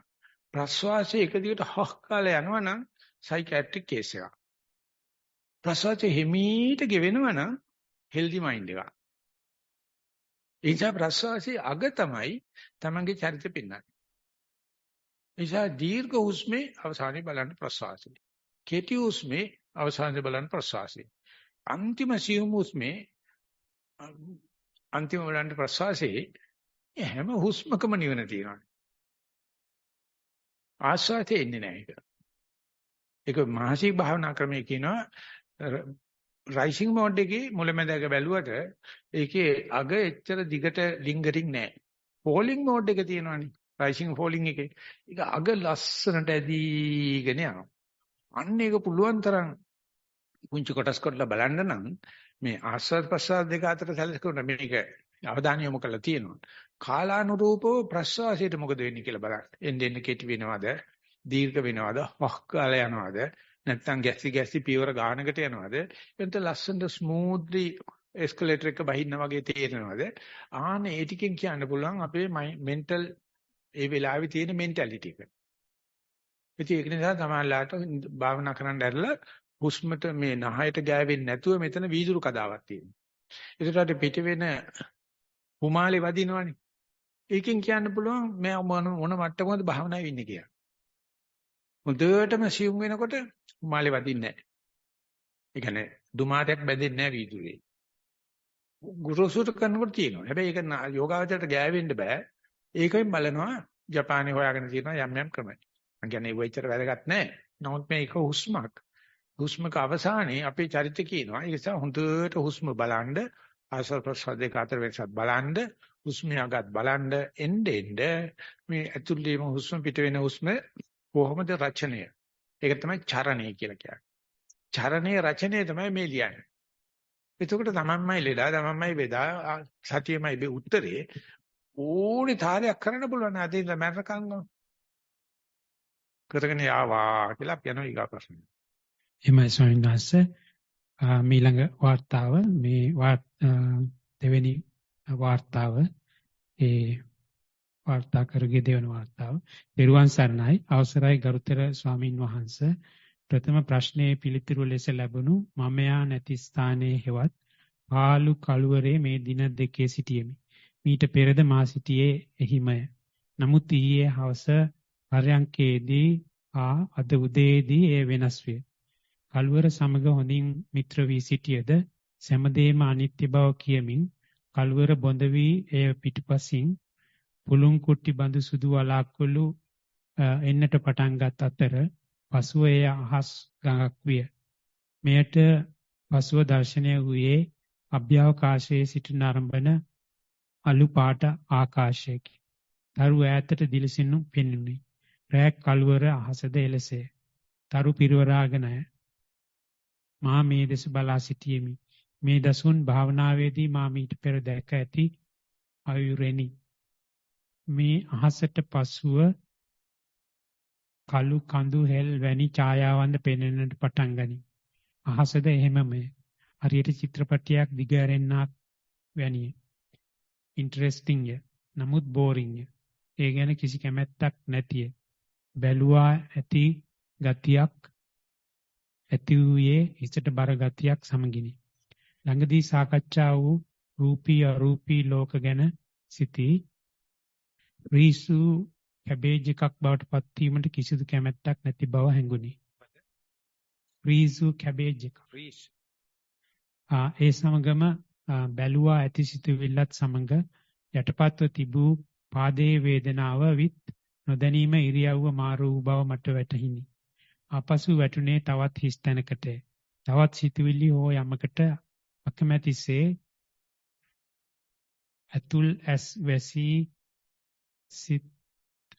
ප්‍රස්වාසයේ එක දිගට හක් කාලේ යනවා නම් සයිකියාට්‍රික් කේස් එකක්. ප්‍රස්වාසයේ හිමීට ගෙවෙනවා නම් හෙල්දි මයින්ඩ් එකක්. ඒ නිසා ප්‍රස්වාසයේ අග තමයි තමන්ගේ චරිතය පෙන්වන්නේ. ඒ නිසා දීර්ඝ හුස්මේ අවසානයේ බලන්න ප්‍රස්වාසය. කෙටි හුස්මේ අවසානයේ බලන්න ප්‍රස්වාසය. අන්තිම සියුම් හුස්මේ අන්තිම බලන්න ප්‍රස්වාසයේ හැම හුස්මකම නිවන තියෙනවා. ආස්වාදයේ ඉන්නේ නැහැ ඒක. ඒක මානසික භාවනා ක්‍රමයේ කියනවා රයිසිං මෝඩ් එකේ මුලැමැදක බැලුවට ඒකේ අග එච්චර දිගට ලිංගරින් නැහැ. ෆෝලිං මෝඩ් එක තියෙනවානේ. රයිසිං ෆෝලිං එකේ. ඒක අග ලස්සනට ඇදීගෙන යනවා. අන්න ඒක පුළුවන් තරම් පුංචි කොටස් කරලා බලන්න නම් මේ ආස්වාද ප්‍රසආද දෙක අතර සැලකුණ මේක අවධානය යොමු කරලා තියෙනවා. කාලානුරූපව ප්‍රසවාසයට මොකද වෙන්නේ කියලා බලන්න. එන්න කෙටි වෙනවද? දීර්ඝ වෙනවද? හොක් කාලා යනවද? නැත්නම් ගැසි පියවර ගානකට යනවද? එතන ලස්සනට ස්මූත්ලි එස්කලේටර් එක බහින්න වගේ තේරෙනවද? ආන ඒ ටිකෙන් කියන්න පුළුවන් අපේ මෙන්ටල් ඒ වෙලාවේ තියෙන මෙන්ටැලිටි එක. ඒක නිසා තමයිලාට භාවනා කරන්න ඇරලා හුස්මට මේ නහයට ගෑවෙන්නේ නැතුව මෙතන වීදුරු කදාවක් තියෙනවා. ඒකට පිට වෙන හුමාලේ වදිනවනේ. ඒකෙන් කියන්න පුළුවන් මම මොන මට්ටමකද භාවනාවේ ඉන්නේ කියලා. මුදේටම සියුම් වෙනකොට හුමාලේ වදින්නේ නැහැ. ඒ කියන්නේ දුමාටයක් බැඳෙන්නේ නැහැ වීදුරේ. ගුරුසුට කරනකොට තියෙනවා. හැබැයි ඒක යෝගාවචරයට ගෑවෙන්න බෑ. ඒකෙන් බලනවා ජපානයේ හොයාගෙන තියෙනවා යම් යම් ක්‍රම. මම කියන්නේ ඒක විතර වැදගත් නැහැ. නමුත් මේක හුස්මක්. හුස්මක අවසානයේ අපේ චරිත කියනවා. ඒ නිසා හොඳට හුස්ම බලන්න ආශ්වාස ප්‍රශ්වාස දෙක අතර වෙනසක් බලන්න හුස්ම යගත් බලන්න එන්න මේ ඇතුළේම හුස්ම පිට වෙන හුස්ම කොහොමද රචනය? ඒක තමයි චරණය කියලා කියන්නේ. චරණයේ රචනය තමයි මේ ලියන්නේ. එතකොට තමන්මයි ලෙඩා තමන්මයි වේදා සතියමයි මේ උත්තරේ ඕනි තාලයක් කරන්න පුළුවන්. අද ඉඳලා මරණකම් කරගෙන යාවා කියලා අපි යනවා ඊගා ප්‍රශ්න. එමයි ස්වාමීන් වහන්සේ මීළඟ වාර්තාව මේ දෙවෙනි වාර්තාව ඒ වාර්තා කරගේ දෙවන වාර්තාව පෙරුවන් සරණයි අවසරයි ගරුතර ස්වාමින් වහන්සේ ප්‍රථම ප්‍රශ්නයේ පිළිතුරු ලෙස ලැබුණු මමයා නැති ස්ථානයේ හෙවත් පාලු කළුවරේ මේ දින දෙකේ සිටියෙමි. මීට පෙරද මා සිටියේ එහිමය. නමුත් ඊයේ හවස පරයන්කේදී අද උදේදී ඒ වෙනස් විය. කළුවර සමග හොඳින් මිත්‍ර වී සිටියද සෑමදේම අනිත්‍ය බව කියමින් කළුවර බොඳ වී එය පිටුපසින් පුළුන් කුට්ටි බඳු සුදු වලාකුළු එන්නට පටන් ගත් අතර පසුව එය අහස් ගඟක් විය. මෙයට පසුව දර්ශනය වූයේ අභ්‍යවකාශයේ සිටින ආරම්භන අලු පාට ආකාශයකි. තරු ඈතට දිලිසෙනු පෙනුනි. රැක් කළුවර අහසද එලෙසය. තරු පිරවරාගෙන මා මේ දෙස බලා සිටියෙමි. මේ දසුන් භාවනාවේදී මා මීට පෙර දැක ඇති අයුරෙනි. මේ අහසට පසුව කළු කඳු හෙල් වැනි ඡායාවන් පෙනෙන්නට පටන් ගනී. අහසද එහෙමමය. හරියට චිත්‍රපටයක් දිගහැරෙන්නක් වැනිය. ඉන්ටරෙස්ටිං ය. නමුත් බෝරිං ය. ඒ ගැන කිසි කැමැත්තක් නැතිය. බැලුවා ඇති ගතියක් ඇති වූයේ හිසට බර ගතියක් සමගිනි. ළඟදී සාකච්ඡා වූ රූපී අරූපී ලෝක ගැන සිටී. රීසු කැබේජ් එකක් බවට පත් වීමට කිසිදු කැමැත්තක් නැති බව හැඟුණි. රීසු කැබේජ් එක. ඒ සමගම බැලුවා ඇති සිතුවිල්ලත් සමග යටපත්ව තිබූ පාදයේ වේදනාව විත් නොදැනීම ඉරියව්ව මාරු වූ බව මට වැටහිණි. ආපසු වැටුනේ තවත් හිස් තැනකට. තවත් සිතුවිලි හෝ යමකට අකමැතිසේ අතුල් ඇස් වැසී සිත්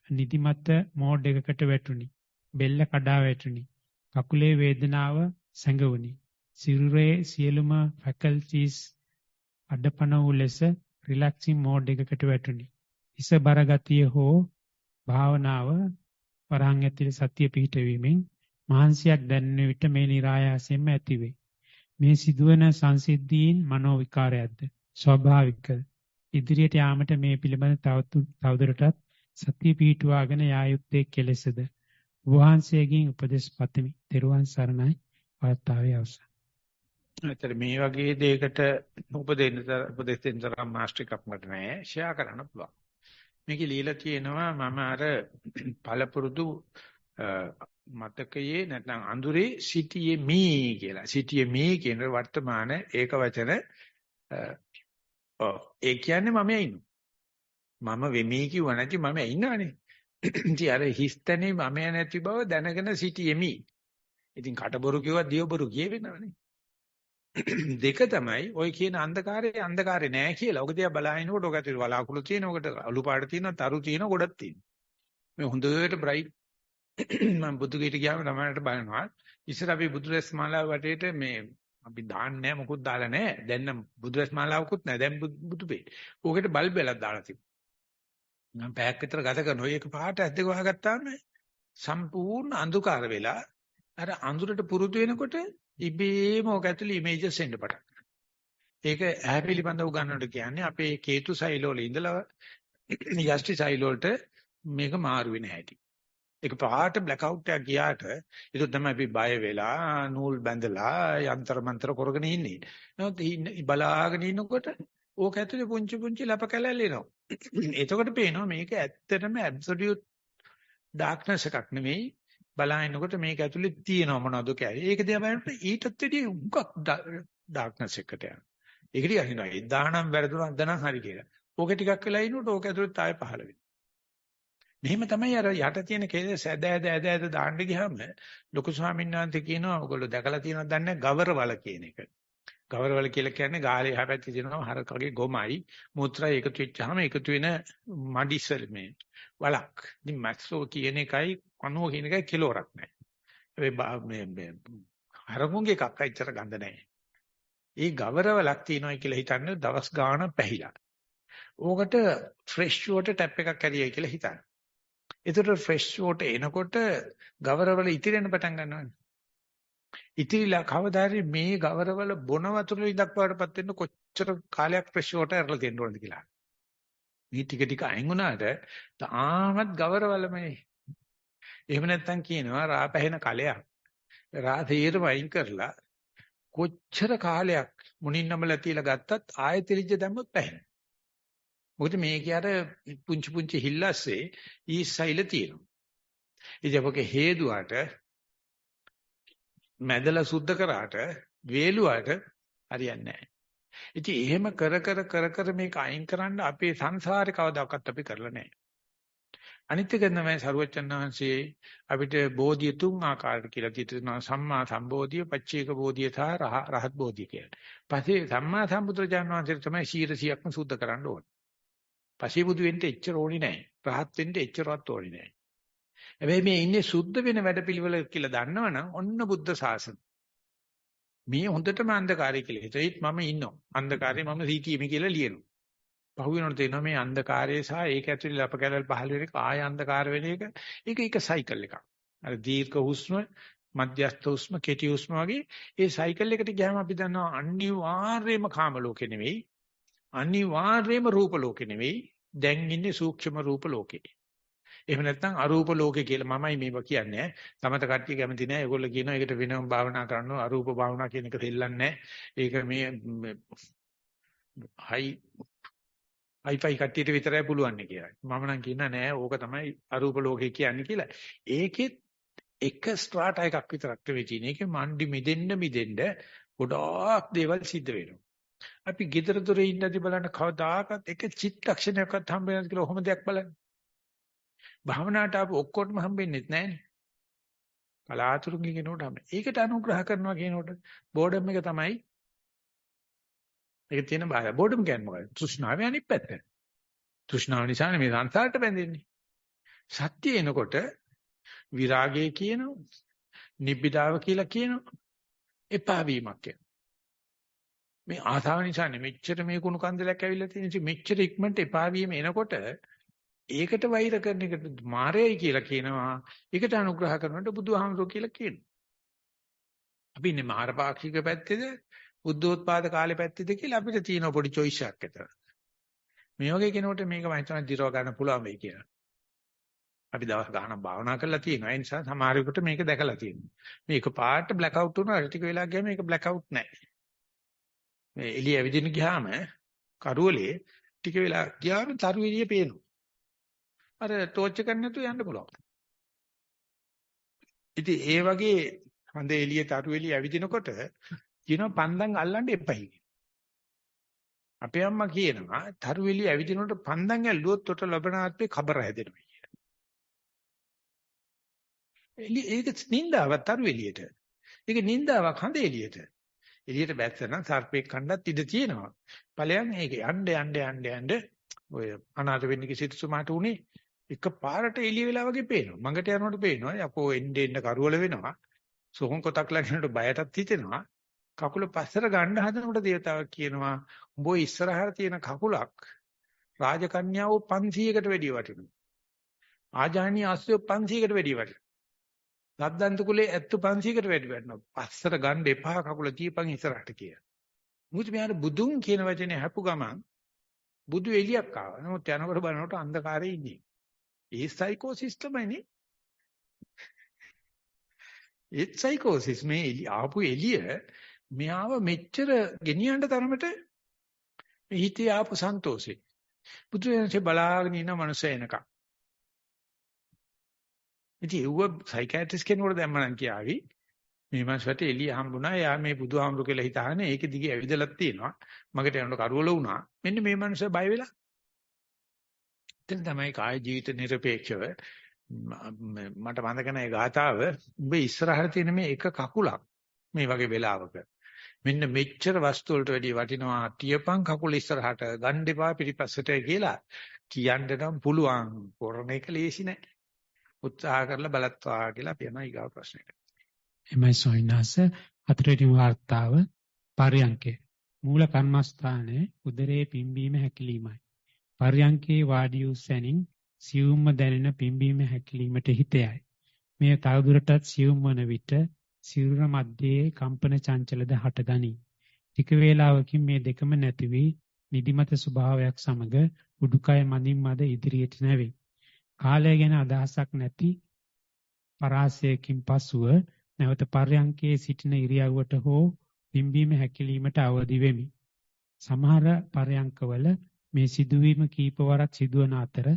නිදිමත මෝඩ් එකකට වැටුනි. බෙල්ල කඩා වැටුනි. කකුලේ වේදනාව සැඟවුනි. සිරුරේ සියලුම ෆැකල්ටිස් අඩපණ වූ ලෙස රිලැක්සින් මෝඩ් එකකට වැටුනි. හිස බර ගතිය හෝ භාවනාව වරහන් ඇතුළේ සතිය පිහිටවීමෙන් මහන්සියක් දැනෙන විට මේ નિરાයාසයෙන්ම ඇතිවේ. මේ සිදුවන සංසිද්ධීන් මනෝ විකාරයක්ද ස්වභාවිකද? ඉදිරියට යාමට මේ පිළිබඳ තවදුරටත් සතිය පිහිටුවාගෙන යා යුත්තේ කෙලෙසද? වහන්සේගෙන් උපදෙස් පතමි. තෙරුවන් සරණයි. වාර්තාවේ අවසන්. ඇත්තට මේ වගේ දෙයකට උපදෙස් දෙන්න තරම් මාස්ටර් එකක් මට නැහැ. ෂෙයා කරන්න පුළුවන්. මේකේ লীලා තියෙනවා මම අර පළපුරුදු මතකයේ නැත්නම් අඳුරේ සිටියේ මේ කියලා. සිටියේ මේ කියන වර්තමාන ඒක වචන ඒ කියන්නේ මම ඉන්නවා. මම වෙමි කිව්ව නැති මම ඉන්නවනේ. ඉතින් අර හිස්තනේ මම නැති බව දැනගෙන සිටියෙමි. ඉතින් කටබොරු කිව්වා දියබොරු කියෙවෙනවනේ. දෙක තමයි ඔය කියන අන්ධකාරේ නෑ කියලා. ඔක දිහා බලනකොට ඔක ඇතුලේ වලාකුළු තියෙනවා, ඔකට අලු පාට තියෙනවා, තරු තියෙනවා, ගොඩක් තියෙනවා. මේ හොඳට බ්‍රයිට් මම බුදු ගීට ගියාම තමයිට බලනවා. ඉස්සර අපි බුදුරැස් මාලාව වටේට මේ අපි දාන්නේ නැහැ මොකුත් දාලා නැහැ. දැන් නම් බුදුරැස් මාලාවකුත් නැහැ. දැන් බුදුපේ. ඕකෙට බල්බ් එකක් දාලා තිබුණා. මම පැයක් විතර ගත කරනවා. ඒක පාට ඇද්දක වහගත්තාම සම්පූර්ණ අඳුකාර වෙලා අර අඳුරට පුරුදු වෙනකොට ඉබේම ඔක ඇතුලේ ඉමේජස් එන්න පටන් ගන්නවා. ඒක ඇහැ පිළිබඳව උගන්වන්නට කියන්නේ අපේ කේතු සෛලවල ඉඳලා යෂ්ටි සෛල වලට මේක මාරු වෙන හැටි. ඒක පහට බ්ලැක් අවුට් එකක් ගියාට ඒක තමයි අපි බය වෙලා නූල් බැඳලා යන්ත්‍ර මන්ත්‍ර කරගෙන ඉන්නේ. නමුත් බලාගෙන ඉන්නකොට ඕක ඇතුලේ පුංචි පුංචි ලප කැලැල් එනවා. එතකොට පේනවා මේක ඇත්තටම ඇබ්සොලියුට් ඩාර්ක්නස් එකක් නෙමෙයි. බලනකොට මේක ඇතුලේ තියෙනව මොනවද කියලා. ඒක දිහා බලනකොට ඊටත් වැඩිය උගක් ඩාර්ක්නස් එකට යනවා. ඒක ටිකක් හිනවා. 1000ක් වැරදුනක් දනම් හරි කියලා. ඕක ටිකක් වෙලා ඉන්නකොට ඕක ඇතුලේ තාය පහළ වෙනවා. මෙහෙම තමයි අර යට තියෙන කෙලෙස් ඇද දාන්න ගියාම ලොකු ස්වාමීන් වහන්සේ කියනවා ඔයගොල්ලෝ දැකලා තියෙනවද දන්නේ නැහැ ගවරවල කියන එක. ගවරවල කියලා කියන්නේ ගාලේ එහා පැත්තේ තියෙනවා හරකගේ ගොමයි මුත්‍රා එකතු වෙච්චාම එකතු වෙන මඩිසල් මේ වලක්. ඉතින් මැක්සෝ කියන එකයි කනුව කියන එකයි කිලෝරක් නැහැ. මේ හරකුන්ගේ එකක් අයිතර ගඳ නැහැ. ඒ ගවරවලක් තියෙනවා කියලා හිතන්නේ දවස් ගාණක් පැහිලා. ඕකට ෆ්‍රෙෂ් වෝටර් ටැප් එකක් ඇරියයි කියලා හිතන්න. ඒතර ෆ්‍රෙෂ් වෝටර් එනකොට ගවරවල ඉතිරෙන්න පටන් ගන්නවානේ. ඉතිරිලා කවදාරි මේ ගවරවල බොන වතුර ඉදක් වඩපත් වෙන්න කොච්චර කාලයක් ෆ්‍රෙෂ් වෝටර් ඇරලා දෙන්න ඕනද කියලා. මේ ටික ටික අයින් වුණාට තාමත් ගවරවලමයි. එහෙම නැත්තම් කියනවා රා පැහෙන කලයක්. රා තීරම අයින් කරලා කොච්චර කාලයක් මුණින් නමලා තියලා ගත්තත් ආයෙත් රිජ්ජ දැම්මොත් පැහෙන. මොකද මේකේ අර පුංචි පුංචි හිල්ලස්සේ ඊසයිල තියෙනවා. ඉතින් ඔක හේදුවට මැදලා සුද්ධ කරාට වේලුවට හරියන්නේ නැහැ. ඉතින් එහෙම කර මේක අයින් කරන්න අපේ සංසාරේ කවදාකවත් අපි කරලා නැහැ. අනිත් එක තමයි සරුවචන් වහන්සේ අපිට බෝධිය තුන් ආකාරයට කියලා තියෙනවා. සම්මා සම්බෝධිය, පච්චේක බෝධිය සහ රහත් බෝධිය කියලා. පස්සේ සම්මා සම්බුදුරජාණන් වහන්සේ තමයි 100%ක්ම සුද්ධ කරන්න ඕනේ. පස්සේ බුදු වෙන්න එච්චර ඕනි නැහැ. රහත් වෙන්න එච්චරවත් ඕනි නැහැ. හැබැයි මේ ඉන්නේ සුද්ධ වෙන වැඩපිළිවෙල කියලා දන්නවනම් ඔන්න බුද්ධ ශාසන. මේ හොඳටම අන්ධකාරය කියලා හිතෙයිත් මම ඉන්නවා. අන්ධකාරයේ මම සීකීමේ කියලා ලියනවා. පහුවෙනකොට තේනවා මේ අන්ධකාරය සහ ඒක ඇතුලේ ලප කැලල් පහළ වෙන එක ආය අන්ධකාර වෙන එක. ඒක සයිකල් එකක්. අර දීර්ඝ හුස්ම, මධ්‍යස්ථ හුස්ම, කෙටි හුස්ම වගේ ඒ සයිකල් එකට ගියාම අපි දන්නවා අනිවාර්යයෙන්ම කාම ලෝකේ නෙවෙයි. අනිවාර්යයෙන්ම රූප ලෝකේ නෙවෙයි. දැන් ඉන්නේ සූක්ෂම රූප ලෝකේ. එහෙම නැත්නම් අරූප ලෝකේ කියලා මමයි මේව කියන්නේ. තමත කට්ටිය කැමති නැහැ. ඒගොල්ලෝ කියනවා ඒකට වෙනම භාවනා කරනවා. අරූප භාවනා කියන එක දෙල්ලන්නේ නැහැ. ඒක මේ හයිෆයි කට්ටියට විතරයි පුළුවන් කියලා. මම නම් කියනවා නෑ ඕක තමයි අරූප ලෝකේ කියන්නේ කියලා. ඒකෙත් එක ස්ට්‍රාටා එකක් විතරක් වෙයි තියෙන. ඒකේ මණ්ඩි මිදෙන්න ගොඩාක් දේවල් සිද්ධ වෙනවා. අපි ගෙදර දොරේ ඉඳි බලන්න කවදාකවත් එක චිත්තක්ෂණයක්වත් හම්බ වෙනවද කියලා ඔහොම දෙයක් බලන්න. භාවනාවට ආපු ඔක්කොටම හම්බෙන්නේ නැහැනේ. කලාතුරකින් කෙනෙකුට හම්බ. ඒකට අනුග්‍රහ කරනවා කියනකොට බෝඩම් එක තමයි. ඒක තියෙන බාහිර බෝඩම් කියන්නේ මොකද? තෘෂ්ණාවේ අනිත් පැත්ත. තෘෂ්ණාව නිසානේ මේ සංසාරට බැඳෙන්නේ. සත්‍ය එනකොට විරාගය කියනවා, නිබ්බිදාව කියලා කියනවා, එපා වීමක් කියනවා. මේ ආසාව නිසානේ මෙච්චර මේ කුණු කන්දලයක් ඇවිල්ලා තියෙන ඉතින් මෙච්චර ඉක්මනට එපා වීම එනකොට ඒකට වෛර කරන එකට මායයි කියලා කියනවා. ඒකට අනුග්‍රහ කරනකොට බුදුහාමුදුරුවෝ කියලා කියනවා. අපි ඉන්නේ මාරපාක්ෂික පැත්තේද බුද්ධෝත්පාද කාලේ පැත්තේද කියලා අපිට තියෙන පොඩි choice එකක් විතර. මේ වගේ කෙනෙකුට මේක මම හිතනවා දිරව ගන්න පුළුවන් වෙයි කියලා. අපි දවස් ගාණක් භාවනා කරලා තියෙනවා. ඒ නිසා සමහරෙකුට මේක දැකලා තියෙනවා. මේක පාට බ්ලැක් අවුට් වුණා ටික වෙලා ගියාම මේක බ්ලැක් අවුට් නැහැ. මේ එළිය ඇවිදින්න ගියාම කරුවලේ ටික වෙලා ගියාම තරු එළිය පේනවා. අර ටෝච් එක නැතුව යන්න පුළුවන්. ඉතින් ඒ වගේ හඳ එළිය තරු එළිය ඇවිදිනකොට කියනවා පන්දන් අල්ලන්න එපයි. අපේ අම්මා කියනවා තරු එළිය ඇවිදිනකොට පන්දන් ඇල්ලුවොත් උට ලබන ආත්මේ කබර හැදෙනවා කියලා. ඒක නින්දාවක් තරු එළියට. ඒක නින්දාවක් හඳ එළියට. එළියට බැස්සනම් සර්පෙක් කණ්ඩත් ඉඩ තියෙනවා. ඵලයන් ඒක යන්න ඔය අනාථ වෙන්නේ සිටුමාට උනේ එක පාරට එළිය වෙලා වගේ පේනවා. මඟට යනකොට පේනවා යකෝ එන්න කරවල වෙනවා. සෝහන් කොටක් ලඟනට බයටත් හිතෙනවා. කකුල පස්සට ගන්න හදනකොට දේවතාවක් කියනවා උඹ ඉස්සරහට තියෙන කකුලක් රාජකන්‍යාව 500කට වැඩිය වටිනවා. ආජානීය අස්සය 500කට වැඩිය වටිනවා. සද්දන්ත කුලේ ඇත්තු 500කට වැඩි වටිනවා. පස්සට ගන්න එපා කකුල තියපන් ඉස්සරහට කියලා. මුත් මෙයාට බුදුන් කියන වචනේ හැපු ගමන් බුදු එළියක් ආවා. නමුත් යනකොට බලනකොට අන්ධකාරයේ ඉන්නේ. ඒ සයිකෝසිස් තමයිනේ. ඒ සයිකෝසිස් මේ ආපු එළිය මෙයාව මෙච්චර ගෙනියන්න තරමට හිතේ ආපු සන්තෝෂේ. බුදුරජාණන්සේ බලාගෙන ඉන්න මනුස්සය එනකම්. ඉතින් ඒව සයිකියාට්‍රිස්ට් කෙනෙකුට දැම්ම නම් කියාවි මේ මාසයට එළිය හම්බුණා. යා මේ බුදුහාමුදුරු කියලා හිතාගෙන ඒකේ දිගේ ඇවිදලක් තියෙනවා. මගට යනකොට කරවල වුණා. මෙන්න මේ මනුස්සය බය වෙලා. එතන තමයි කාය ජීවිත නිර්පේක්ෂව මට මතක නැහැ ගාතාව. උඹ ඉස්සරහට තියෙන මේ එක කකුලක් මේ වගේ වෙලාවක මෙන්න මෙච්චර වස්තු වලට වැඩිය වටිනවා. තියපන් කකුල ඉස්සරහට ගන්න එපා පිටිපස්සට කියලා කියන්න නම් පුළුවන්. කරන එක ලේසි නෑ. උත්සාහ කරලා බලත්වා කියලා අපි යනවා ඊගාව ප්‍රශ්නෙට. එමයි සොයිනාස හතරවෙනි වார்த்தාව පර්යංකේ මූල කර්මස්ථානයේ උදරයේ පිම්බීම හැකිලීමයි. පර්යංකේ වාඩි වූ සැනින් සියුම්ම දැනෙන පිම්බීම හැකිලීමට හිතයයි. මේ තවදුරටත් සියුම් වන විට සිරුර මැදයේ කම්පන චංචලද හටගනී. ටික වේලාවකින් මේ දෙකම නැති වී නිදිමත ස්වභාවයක් සමග උඩුකය මදින් මද ඉදිරියට නැවේ. කාලය ගැන අදහසක් නැති පරාසයකින් පසුව නැවත පර්යංකයේ සිටින ඉරියව්වට හෝ පිම්බීම හැකිලීමට අවදි වෙමි. සමහර පර්යංකවල මේ සිදුවීම කීපවරක් සිදුවන අතර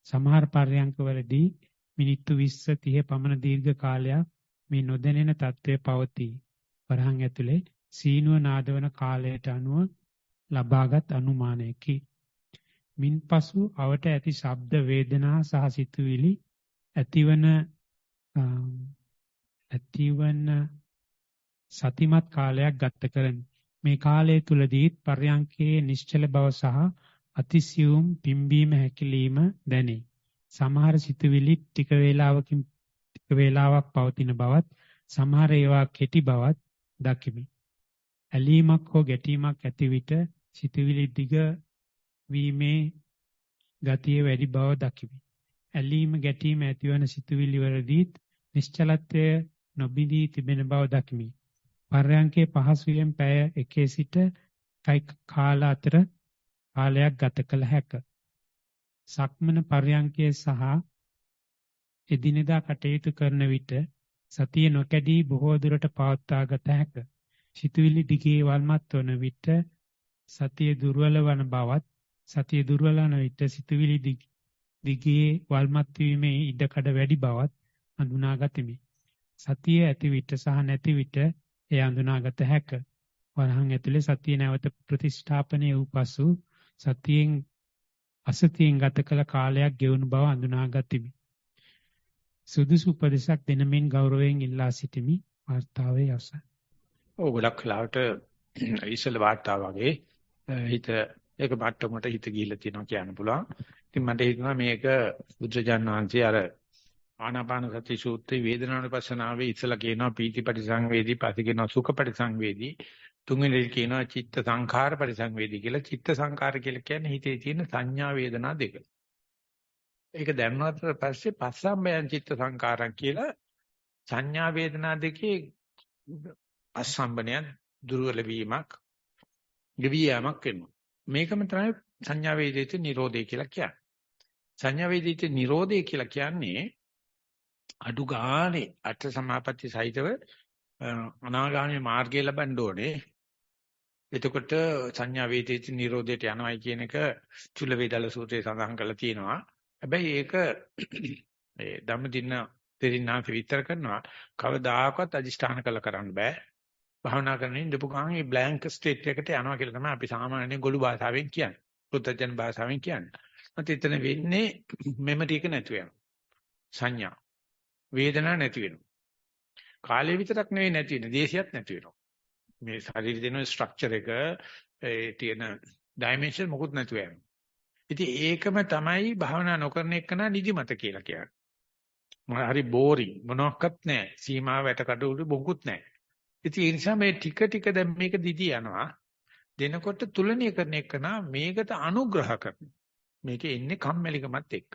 සමහර පර්යංකවලදී මිනිත්තු 20 30 පමණ දීර්ඝ කාලයක් මේ නොදැනෙන තත්ත්වය පවතී. වරහන් ඇතුලේ සීනුව නාදවන කාලයට අනුව ලබාගත් අනුමානයකි. මින්පසු අවට ඇති ශබ්ද වේදනා සහ සිතුවිලි ඇතිවන සතිමත් කාලයක් ගත කරමි. මේ කාලය තුලදී පර්යංකයේ නිශ්චල බව සහ අතිසියුම් පිම්බීම හැකිලිම දැනේ. සමහර සිතුවිලි ටික වේලාවක් පවතින බවත් සමහර ඒවා කෙටි බවත් දකිමි. ඇලීමක් හෝ ගැටීමක් ඇති විට සිතුවිලි දිග වීමේ ගතිය වැඩි බව දකිමි. ඇලීම ගැටීම ඇතිවන සිතුවිලි වලදීත් නිශ්චලත්වය නොබිදී තිබෙන බව දකිමි. පර්යංකයේ පහසුවෙන් පැය 1 සිට කාල අතර කාලයක් ගත කළ හැක. සක්මන පර්යංකයේ සහ එදිනෙදා කටයුතු කරන විට සතිය නොකැඩී බොහෝ දුරට පවත්වා ගත හැක. සිතුවිලි දිගේ වල්මත් වන විට සතිය දුර්වල වන බවත් සතිය දුර්වල වන විට සිතුවිලි දිගේ වල්මත් වීමේ ඉඩකඩ වැඩි බවත් හඳුනා ගතිමි. සතිය ඇති විට සහ නැති විට එය හඳුනාගත හැක. වරහන් ඇතුලේ සතිය නැවත ප්‍රතිස්ථාපනය වූ පසු සතියෙන් අසතියෙන් ගත කළ කාලයක් ගෙවුණු බව හඳුනා ගතිමි. සුදුසු උපදේශක් දෙන මෙන් ගෞරවයෙන් ඉල්ලා සිටිමි. වார்த்தාවේ අවසන්. ඔව් ගොඩක් වෙලාවට ඉස්සෙල්ලා වාර්තාව වගේ හිත ඒක මට්ටමකට හිත ගිහිල්ලා තියෙනවා කියන්න පුළුවන්. ඉතින් මට හිතෙනවා මේක බුද්ධජානන වහන්සේ අර ආනාපාන සති සූත්‍රයේ වේදනානුපස්සනාවේ ඉස්සලා කියනවා පීති පරිසංවේදී පස්සේ කියනවා සුඛ පරිසංවේදී තුන්වෙනි කියනවා චිත්ත සංඛාර පරිසංවේදී කියලා. චිත්ත සංඛාර කියලා කියන්නේ හිතේ තියෙන සංඥා වේදනා දෙක. ඒක දැනුණාට පස්සේ පස්සම්බයං චිත්ත සංඛාරං කියලා සංඥා වේදනා දෙකේ අසම්බනයක් දුර්වල වීමක් ගෙවියාමක් වෙනවා. මේකම තමයි සංඥා වේදිත නිරෝධය කියලා කියන්නේ. සංඥා වේදිත නිරෝධය කියලා කියන්නේ අඩු ගානේ අට සමාපatti සහිතව අනාගාමී මාර්ගය ලබන්න ඕනේ. එතකොට සංඥා වේදිත නිරෝධයට යනවායි කියන එක චුල්ල වේදල සූත්‍රයේ සඳහන් කරලා තියෙනවා. හැබැයි ඒක ඒ ධම්මදින්න දෙරින්නාන්ත විතර කරනවා කවදාකවත් අදිෂ්ඨාන කළ කරන්න බෑ. භාවනා කරන ඉඳපු ගමන් මේ බ්ලැන්ක් ස්ටේට් එකට යනවා කියලා තමයි අපි සාමාන්‍යයෙන් ගොළු භාෂාවෙන් කියන්නේ. පුත්තජන භාෂාවෙන් කියන්නේ. මත එතන වෙන්නේ මෙමරි එක නැතු වෙනවා. සංඥා වේදනා නැති වෙනවා. කාලය විතරක් නෙවෙයි නැති වෙන්නේ දේශයක් නැති වෙනවා. මේ ශරීරය දෙන ස්ට්‍රක්චර් එක තියෙන ඩයිමන්ෂන් මොකුත් නැතුව යනවා. ඉතින් ඒකම තමයි භාවනා නොකරන එකන නිදිමත කියලා කියන්නේ. හරි බෝරින් මොනවත් නැහැ. සීමාව වැටකඩුළු මොකුත් නැහැ. ඉතින් ඒ නිසා මේ ටික ටික දැන් මේක දිදී යනවා. දෙනකොට තුලණය කරන එකන මේකට අනුග්‍රහ කරනවා. මේකේ එන්නේ කම්මැලිකමත් එක්ක.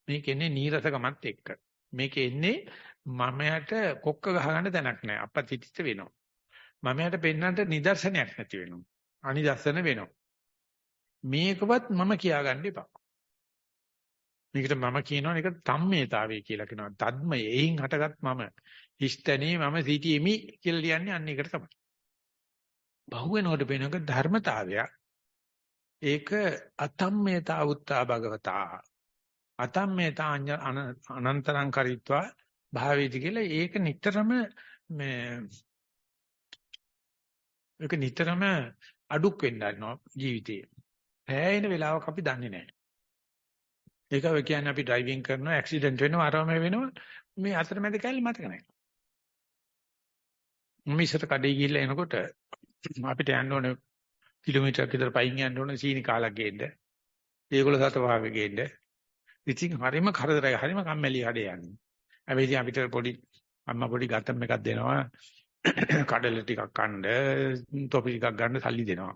මේකේ එන්නේ නීරසකමත් එක්ක. මේකේ එන්නේ මමයට කොක්ක ගහගන්න තැනක් නැහැ. අපතිතිත වෙනවා. මමයට පෙන්නන්නට නිදර්ශනයක් නැති වෙනවා. අනිදර්ශන වෙනවා. මේකවත් මම කියාගන්න එපා. මේකට මම කියනවා ඒක තම්මේතාවය කියලා කියනවා. තද්මය එයින් හටගත් මම. හිස්තනේ මම සිටීමි කියලා කියන්නේ අන්න ඒකට තමයි. බහුවෙනකොට වෙනක ධර්මතාවයක්. ඒක අතම්මේතා උත්තා භගවතා. අතම්මේතා අනන්තරං කරිත්වා භාවේති කියලා ඒක නිතරම ඒක නිතරම අඩුක් වෙන්න ගන්නවා ජීවිතේ. හැයෙන වෙලාවක අපි දන්නේ නැහැ. ඒක ඔය කියන්නේ අපි ඩ්‍රයිවිං කරනවා ඇක්සිඩන්ට් වෙනවා අරම වෙනවා මේ අතරමැද කැලේ මතක නැහැ. මම ඉස්සර කඩේ ගිහිල්ලා එනකොට අපිට යන්න ඕනේ කිලෝමීටරයක් විතර පයින් යන්න ඕනේ සීනි කාලක් ගේන්න. ඒගොල්ලෝ සත වාගේ ගේන්න. ඉතින් හරිම කරදරයි හරිම කම්මැලි හඩේ යන්නේ. හැබැයි අපිට පොඩි අම්මා පොඩි ගතම් එකක් දෙනවා. කඩල ටිකක් කන්න, තොපි ටිකක් ගන්න සල්ලි දෙනවා.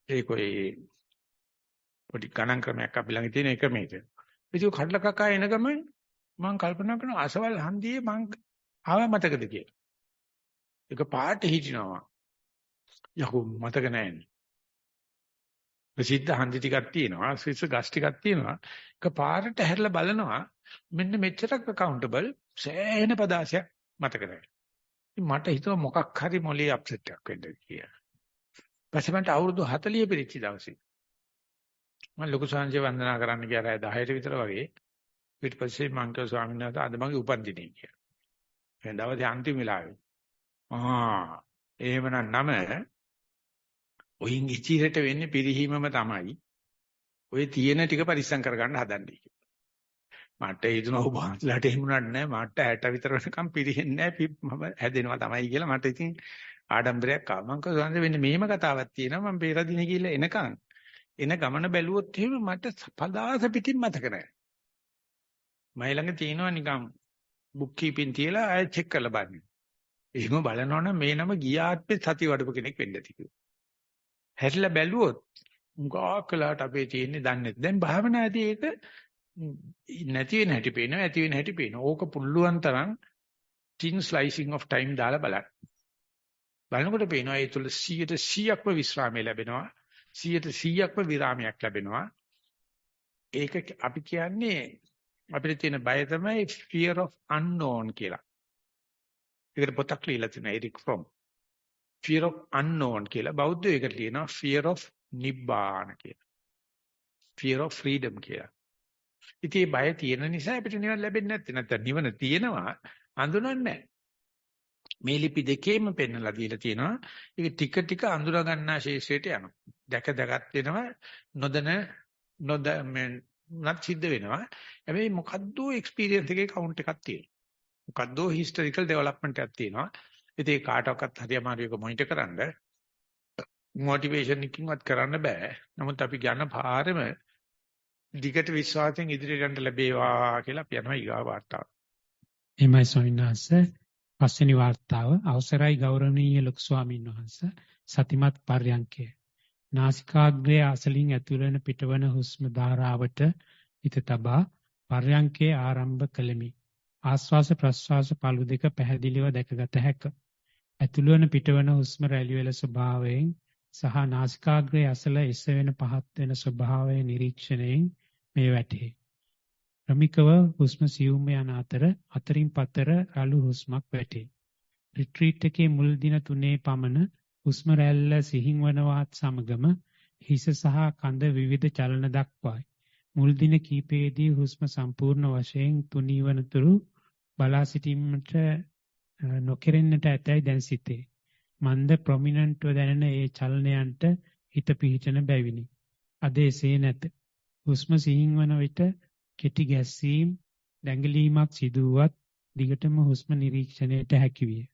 ඒක ඔය පොඩි ගණන් ක්‍රමයක් අපි ළඟ තියෙන එක මේක. ඉතින් කඩල කකා එන ගමන් මම කල්පනා කරනවා අසවල් හන්දියේ මං ආව මතකද කියලා. ඒක පාට හිටිනවා. යකෝ මතක නැන්නේ. ප්‍රසිද්ධ හන්දි ටිකක් තියෙනවා, ස්විස් ගස් ටිකක් තියෙනවා. ඒක පාරට හැරලා බලනවා මෙන්න මෙච්චරක් accountable සෑහෙන පදාසයක් මතක නැහැ. මට හිතුවා මොකක් හරි මොලේ අප්සෙට් එකක් වෙන්න කියලා. පස්සේ මට අවුරුදු 40 පිරිච්ච දවසේ මම ලොකු සංජය වන්දනා කරන්න ගියා 10ට විතර වගේ. ඊට පස්සේ මං කිව්වා ස්වාමීන් වහන්සේ අද මගේ උපන්දිනේ කියලා. ඒ දවසේ අන්තිම වෙලාවේ. එහෙමනම් නම ඔයින් ඉචිරට වෙන්නේ පිරිහීමම තමයි. ඔය තියෙන ටික පරිස්සම් කරගන්න හදන්නේ කියලා. මට හිතුණා ඔබ වහන්සේලාට එහෙම උනන්නේ නැහැ. මට 60 විතර වෙනකම් පිරිහෙන්නේ නැහැ. මම හැදෙනවා තමයි කියලා මට ඉතින් ආඩම්බරයක් ආවා. මං කිව්වා සංජය වෙන්නේ මෙහෙම කතාවක් තියෙනවා. මම පෙරදිනේ ගිහලා එනකන් එන ගමන බැලුවොත් එහෙම මට පදාස පිටින් මතක නැහැ. මම ළඟ තියෙනවා නිකන් බුක් කීපින් තියලා ආයෙ චෙක් කරලා බලන්න. එහෙම බලනවනම් මේ නම ගියාත්පේ සති වඩපු කෙනෙක් වෙන්න ඇති කියලා. හැරිලා බැලුවොත් මුගා කළාට අපේ තියෙන්නේ දන්නේ නැහැ. දැන් භාවනාදී ඒක නැති වෙන හැටි පේනවා, ඇති වෙන හැටි පේනවා. ඕක පුළුවන් තරම් thin slicing of time දාලා බලන්න. බලනකොට පේනවා ඒ තුල 100%ක්ම විශ්‍රාමය ලැබෙනවා. 100%ක්ම විරාමයක් ලැබෙනවා. ඒක අපි කියන්නේ අපිට තියෙන බය තමයි fear of unknown කියලා. ඒකට පොතක් ලියලා තියෙනවා Erich Fromm. fear of unknown කියලා. බෞද්ධයෝ ඒකට ලියනවා fear of නිබ්බාන කියලා. fear of freedom කියලා. ඉතින් මේ බය තියෙන නිසා අපිට නිවන ලැබෙන්නේ නැත්තේ. නැත්නම් නිවන තියෙනවා අඳුනන්නේ නැහැ. මේ ලිපි දෙකේම පෙන්නලා දීලා තියෙනවා. ඒක ටික ටික අඳුර ගන්නා ශේෂයට යනවා. දැක දැකත් වෙනවා නොදැනත් සිද්ධ වෙනවා. හැබැයි මොකද්ද එක්ස්පීරියන්ස් එකේ කවුන්ට් එකක් තියෙනවා. මොකද්ද හිස්ටොරිකල් ඩෙවලොප්මන්ට් එකක් තියෙනවා. ඉතින් කාටවත් හරි අමාරු එක මොනිටර් කරන්න මොටිවේෂන් එකකින්වත් කරන්න බෑ. නමුත් අපි යන පාරෙම දිගට විශ්වාසයෙන් ඉදිරියට යන්න ලැබේවා කියලා අපි යනවා ඊගා වාර්තාව. එමයි ස්වාමීන් වහන්සේ පස්වෙනි වාර්තාව අවසරයි ගෞරවනීය ලොකු ස්වාමීන් වහන්සේ සතිමත් පර්යංකය. නාසිකාග්‍රය අසලින් ඇතුළවන පිටවන හුස්ම ධාරාවට හිත තබා පර්යංකයේ ආරම්භ කළෙමි. ආස්වාස ප්‍රස්වාස පළු දෙක පැහැදිලිව දැකගත හැක. ඇතුළවන පිටවන හුස්ම රැලි වල ස්වභාවයෙන් සහ නාසිකාග්‍රයේ අසල එසවෙන පහත් වෙන ස්වභාවය නිරීක්ෂණයෙන් මේ වැටේ. ක්‍රමිකව හුස්ම සියුම් යන අතර අතරින් පතර රළු හුස්මක් වැටේ. රිට්‍රීට් එකේ මුල් දින 3 පමණ හුස්ම රැල්ල සිහින් වනවත් සමගම හිස සහ කඳ විවිධ චලන දක්වයි. මුල් දින කීපයේදී හුස්ම සම්පූර්ණ වශයෙන් තුනී වනතුරු බලා සිටීමට නොකෙරෙන්නට ඇතැයි දැන් සිතේ. මන්ද ප්‍රොමිනන්ට්ව දැනෙන ඒ චලනයන්ට හිත පිහිටන බැවිනි. අද එසේ නැත. හුස්ම සිහින් වන විට කෙටි ගැස්සීම් දැඟලීමක් සිදුවත් දිගටම හුස්ම නිරීක්ෂණයට හැකියිය.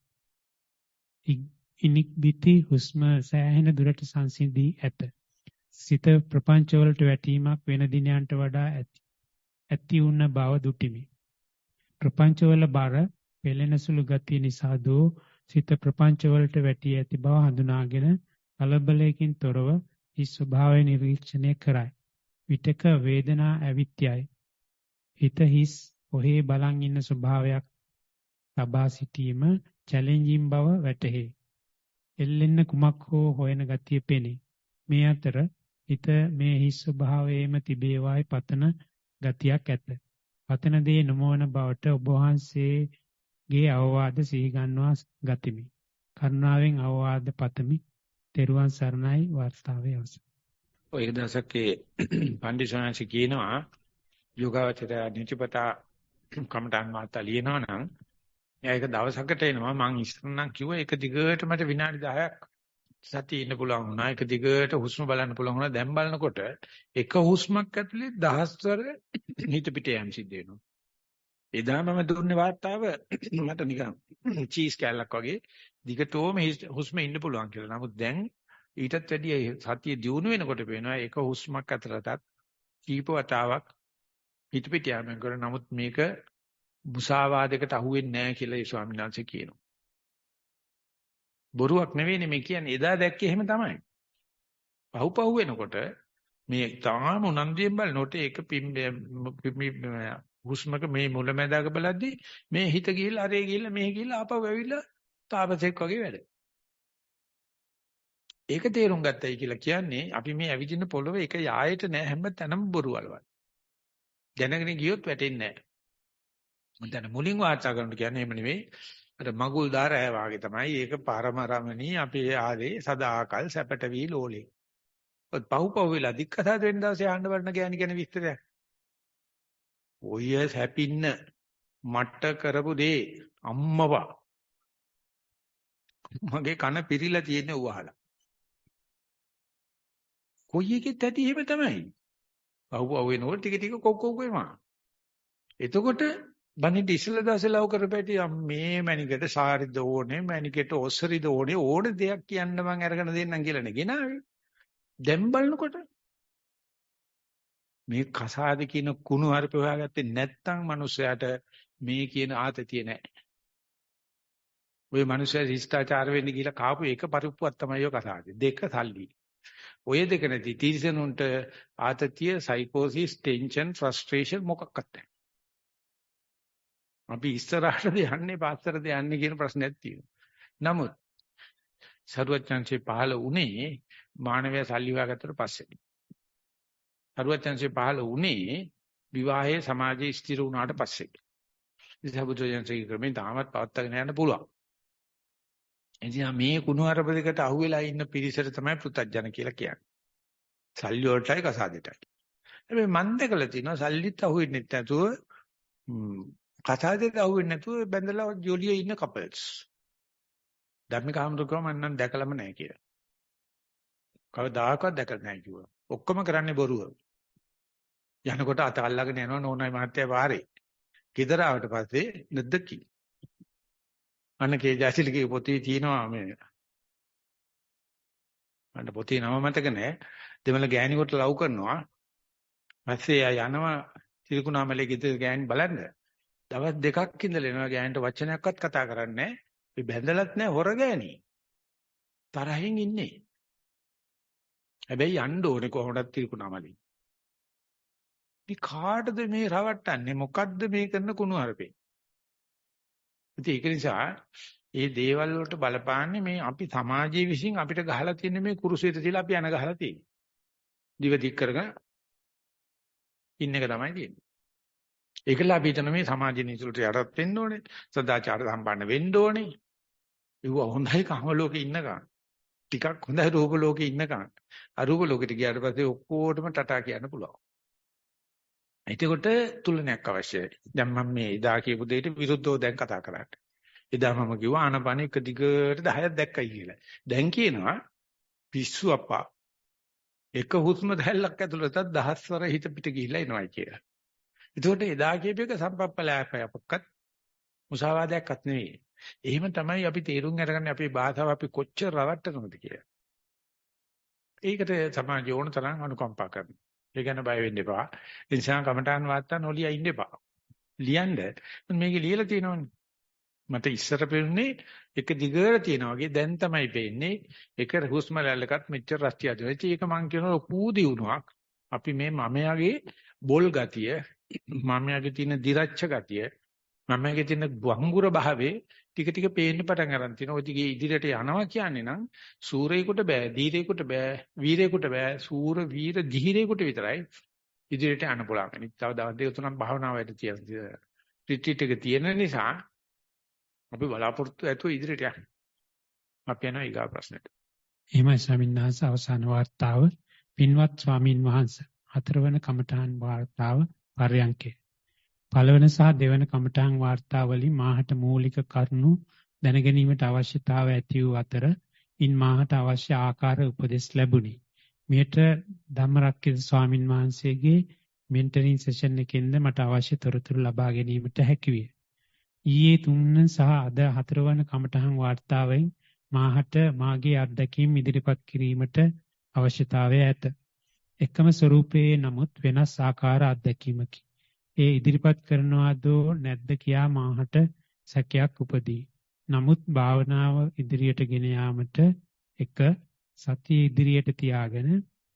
ඉනික් බිති හුස්ම සෑහෙන දුරට සංසිඳී ඇත. සිත ප්‍රපංච වලට වැටීමක් වෙන දිනයන්ට වඩා ඇති වුණ බව දුටිමි. ප්‍රපංච වල බර පෙළෙන සුළු ගතිය නිසා දෝ සිත ප්‍රපංච වලට වැටී ඇති බව හඳුනාගෙන කලබලයකින් තොරව හි ස්වභාවය නිරීක්ෂණය කරයි. විටක වේදනා ඇවිත් යයි. හිත හිස් ඔහේ බලන් ඉන්න ස්වභාවයක් ලබා සිටීම චැලෙන්ජින් බව වැටහේ. එල්ලෙන්න කුමක් හෝ හොයන ගතිය පෙනේ. මේ අතර හිත මේ හිස් ස්වභාවයේම තිබේවායි පතන ගතියක් ඇත. පතන දේ නොමවන බවට ඔබ වහන්සේගේ අවවාද සිහි ගන්වා ගතිමි. කරුණාවෙන් අවවාද පතමි. තෙරුවන් සරණයි. වාර්තාවේ අවසන්. ඔය දවසකේ පඬිසෝනාංශ කියනවා යෝගාවචරය නිතිපතා කමඨාන් මාතා ලියනවා නම් ඒක දවසකට එනවා. මං ඉස්සර නම් කිව්වා එක දිගට මට විනාඩි 10ක් සතිය ඉන්න පුළුවන් වුණා. එක දිගට හුස්ම බලන්න පුළුවන් වුණා. දැන් බලනකොට එක හුස්මක් ඇතුලේ දහස්වර හිත පිට යම් සිද්ධ වෙනවා. එදා මම දුන්නේ වාර්තාව මට නිකන් චීස් කැල්ලක් වගේ දිගටම හුස්ම ඉන්න පුළුවන් කියලා. නමුත් දැන් ඊටත් වැඩිය සතිය දියුණු වෙනකොට පේනවා එක හුස්මක් අතරටත් කීප වතාවක් හිත පිට යෑම කරන. නමුත් මේක මුසාවාදයකට අහු වෙන්නේ නැහැ කියලා ඒ ස්වාමීන් වහන්සේ කියනවා. බොරුවක් නෙවෙයිනේ මේ කියන්නේ. එදා දැක්කේ එහෙම තමයි. පහු වෙනකොට මේ තාම උනන්දුවෙන් බලනකොට ඒක හුස්මක මේ මුලැමැදාක බලද්දී මේ හිත ගිහිල්ලා අරේ ගිහිල්ලා මෙහෙ ගිහිල්ලා ආපහු ඇවිල්ලා තාපසෙක් වගේ වැඩ. ඒක තේරුම් ගත්තයි කියලා කියන්නේ අපි මේ ඇවිදින පොළොව එක යායට නෑ හැම තැනම බොරුවල්වල්. දැනගෙන ගියොත් වැටෙන්නේ නෑ. මම දැන් මුලින් වාර්තා කරනකොට කියන්නේ එහෙම නෙවෙයි. අර මගුල් දාරය වාගේ තමයි. ඒක පරමරමණී අපේ ආවේ සදාකල් සැපට වී ලෝලේ. ඔත් පහු වෙලා දික්කසාද වෙන දවසේ ආන්න වරණ ගෑණි කියන විස්තරයක්. ඔය හැපින්න මට කරපු දේ අම්මවා මගේ කන පිරීලා තියෙන උවහලා. කොයි එකෙත් ඇති එහෙම තමයි. පහු වෙනකොට ටික ටික කොක්කොක් වෙනවා. එතකොට බණිට ඉස්සලා දවසේ ලව් කරපැටි මේ මැනිකට සාරිද ඕනේ මැනිකට ඔස්සරිද ඕනේ ඕන දෙයක් කියන්න මං අරගෙන දෙන්නම් කියලා නේ ගෙනාවේ. දැන් බලනකොට මේ කසාද කියන කුණු හරිප හොයාගත්තේ නැත්නම් මිනිස්සයාට මේ කියන ආතතිය නැහැ. ඔය මිනිස්සයා ශිෂ්ටාචාර වෙන්න ගිහලා කාපු එක පරිප්පුවක් තමයි ඔය කසාදේ. දෙක සල්ලි. ඔය දෙක නැති තීර්සනුන්ට ආතතිය, සයිකෝසිස්, ටෙන්ෂන්, ෆ්‍රස්ට්‍රේෂන් මොකක්වත් නැහැ. අපි ඉස්සරහටද යන්නේ පස්සටද යන්නේ කියන ප්‍රශ්නයක් තියෙනවා. නමුත් සරුවචන්සේ පහළ වුණේ මානවය සල්ලි හොයාගත්තට පස්සේ. සරුවචන්සේ පහළ වුණේ විවාහයේ සමාජයේ ස්ථිර වුණාට පස්සේ. ඉතින් බුදුජානකගේ ක්‍රමෙන් තාමත් පවත්වාගෙන යන්න පුළුවන්. එනිසා මේ කුණුහරුප දෙකට අහුවෙලා ඉන්න පිරිසට තමයි පෘථග්ජන කියලා කියන්නේ. සල්ලි වලටයි කසාදෙටයි. හැබැයි මන් දැකලා තියෙනවා සල්ලිත් අහුවෙන්නේ නැතුව කසාදෙට අහුවෙන්නේ නැතුව බැඳලා ජොලියේ ඉන්න කපල්ස්. ධර්මික ආමතුකම මන්නම් දැකලම නැහැ කියලා. කවදාකවත් දැකලා නැහැ කිව්වා. ඔක්කොම කරන්නේ බොරුව. යනකොට අත අල්ලගෙන යනවා නෝනායි මහත්තයා පාරේ. ගෙදර ආවට පස්සේ නැද්දකි. අන්න කේජාසිලගේ පොතේ තියෙනවා මේ. මට පොතේ නම මතක නැහැ. දෙමළ ගෑණියෙකුට ලව් කරනවා. පස්සේ ආ යනවා තිරිකුණාමලේ ගෙදර ගෑණි බලන්න. දවස් දෙකක් ඉඳලා එනවා ගෑණිට වචනයක්වත් කතා කරන්නේ නැහැ. මේ බැඳලත් නැහැ හොර ගෑණි. තරහින් ඉන්නේ. හැබැයි යන්න ඕනේ කොහොමදත් තිරිකුණාමලේ. ඉතින් කාටද මේ රවට්ටන්නේ? මොකද්ද මේ කරන කුණු හරපේ? ඉතින් ඒක නිසා මේ දේවල් වලට බලපාන්නේ මේ අපි සමාජයේ විසින් අපිට ගහලා තියෙන මේ කුරුසෙට තියලා අපි අන ගහලා තියෙන්නේ. දිව දික් කරගෙන ඉන්න එක තමයි තියෙන්නේ. ඒකලා අපි හිතන මේ සමාජ නීතිවලට යටත් වෙන්න ඕනේ. සදාචාර සම්පන්න වෙන්න ඕනේ. ඒව හොඳයි කාම ලෝකේ ඉන්නකම්. ටිකක් හොඳයි රූප ලෝකේ ඉන්නකම්. අරූප ලෝකෙට ගියාට පස්සේ ඔක්කොටම ටටා කියන්න පුළුවන්. එතකොට තුලනයක් අවශ්‍යයි. දැන් මම මේ එදා කියපු දෙයට විරුද්ධව දැන් කතා කරන්නේ. එදා මම කිව්වා ආනපන එක දිගට 10ක් දැක්කයි කියලා. දැන් කියනවා පිස්සු අප්පා. එක හුස්ම දැල්ලක් ඇතුළතත් දහස්වර හිත පිට ගිහිල්ලා එනවායි කියලා. එතකොට එදා කියපු එක සම්පප්පලාපයක්වත් මුසාවාදයක්වත් නෙවෙයි. එහෙම තමයි අපි තේරුම් අරගන්නේ අපේ භාෂාව අපි කොච්චර රවට්ටනවද කියලා. ඒකට සමාජය ඕන තරම් අනුකම්පා කරනවා. ඒ ගැන බය වෙන්න එපා. ඒ නිසා කමඨාන් වාර්තා නොලිය ඉන්න එපා. ලියන්න මේක ලියලා තියෙනවනේ. මට ඉස්සර පෙන්නේ එක දිගට තියෙනවා වගේ දැන් තමයි පෙන්නේ එක හුස්ම රැල්ලකත් මෙච්චර රස්තිය අදිනවා. ඒක මං කියනවා පූදි වුණාක්. අපි මේ මමයාගේ බොල් ගතිය, මමයාගේ තියෙන දිරච්ච ගතිය, මමයාගේ තියෙන වංගුර භාවයේ ටික ටික පේන්න පටන් ගන්න තියෙනවා. ඔය දිගේ ඉදිරියට යනවා කියන්නේ නම් සූරේකට බෑ, දීරේකට බෑ, වීරේකට බෑ, සූර වීර ධීරේකට විතරයි ඉදිරියට යන්න පුළුවන්. තව දවස් දෙක තුනක් භාවනාවට තියෙන රිට්‍රීට් එක තියෙන නිසා අපි බලාපොරොත්තු ඇතුව ඉදිරියට යන්න. අපි යනවා ඊගා ප්‍රශ්නෙට. එහෙමයි ස්වාමීන් වහන්සේ අවසාන වාර්තාව පින්වත් ස්වාමින් වහන්සේ හතරවන කමඨාන් වාර්තාව පර්යංකේ. පළවන සහ දෙවන කමඨාන් වාර්තාවලින් මාහට මූලික කරුණු දැනගැනීමට අවශ්‍යතාවය ඇති වූ අතර ඉන් මාහට අවශ්‍ය ආකාර උපදෙස් ලැබුණි. මෙයට ධම්මරක්කිත ස්වාමින් වහන්සේගේ මෙන්ටරින් සෙෂන් එකෙන්ද මට අවශ්‍ය තොරතුරු ලබා ගැනීමට හැකි විය. ඊයේ 3 සහ අද 4 වන කමඨහන් වාර්තාවෙන් මාහට මාගේ අත්දැකීම් ඉදිරිපත් කිරීමට අවශ්‍යතාවය ඇත. එකම ස්වරූපයේ නමුත් වෙනස් ආකාර අත්දැකීමකි. ඒ ඉදිරිපත් කරනවාදෝ නැද්ද කියා මාහට සැකයක් උපදී. නමුත් භාවනාව ඉදිරියට ගෙන යාමට 1 සතිය ඉදිරියට තියාගෙන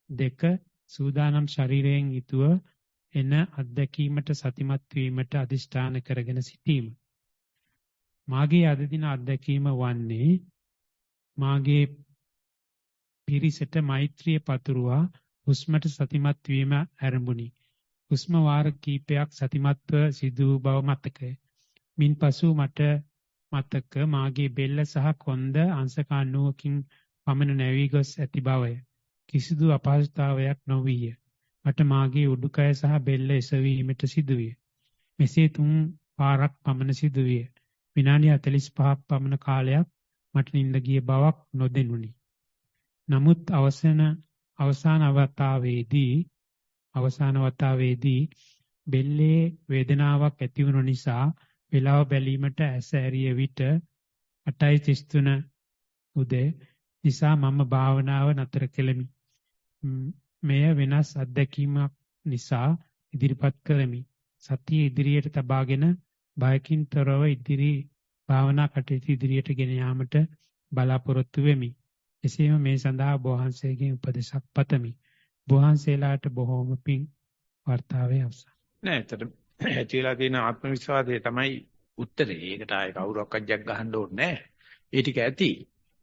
2 සූදානම් ශරීරයෙන් යුතුව එන අත්දැකීමට සතිමත් වීමට අදිෂ්ඨාන කරගෙන සිටීම. මාගේ අද දින අත්දැකීම වන්නේ මාගේ පිරිසට මෛත්‍රිය පතුරුවා හුස්මට සතිමත් වීම ආරම්භුනි. හුස්ම වාර කීපයක් සතිමත්ව සිදු වූ බව මතකය. මින්පසු මට මතක මාගේ බෙල්ල සහ කොන්ද අංශක 90කින් පමණ නැවී ගොස් ඇති බවය. කිසිදු අපහසුතාවයක් නොවිය. මට මාගේ උඩුකය සහ බෙල්ල එසවීමට සිදුවිය. මෙසේ 3 පාරක් පමණ සිදුවිය. විනාඩි 45ක් පමණ කාලයක් මට නිින්ද ගිය බවක් නොදෙනුනි. නමුත් අවසාන වතාවේදී බෙල්ලේ වේදනාවක් ඇති වුණ නිසා වේලාව බැලීමට ඇස ඇරිය විට 8:33 උදේ නිසා මම භාවනාව නතර කෙලෙමි. මෙය වෙනස් අත්දැකීමක් නිසා ඉදිරිපත් කරමි. සතිය ඉදිරියට තබාගෙන බයකින් තොරව භාවනා කටයුතු ඉදිරියට ගෙන යාමට බලාපොරොත්තු වෙමි. එසේම මේ සඳහා ඔබ වහන්සේගෙන් උපදෙසක් පතමි. ඔබ වහන්සේලාට බොහෝම පිං. වර්තාවේ අවසන්. නෑ ඇත්තට ඇතිලා තියෙන ආත්ම විශ්වාසය තමයි උත්තරේ. ඒකට ආයේ කවුරක්වත් ජග් ගහන්න ඕනේ නෑ. ඒ ටික ඇති.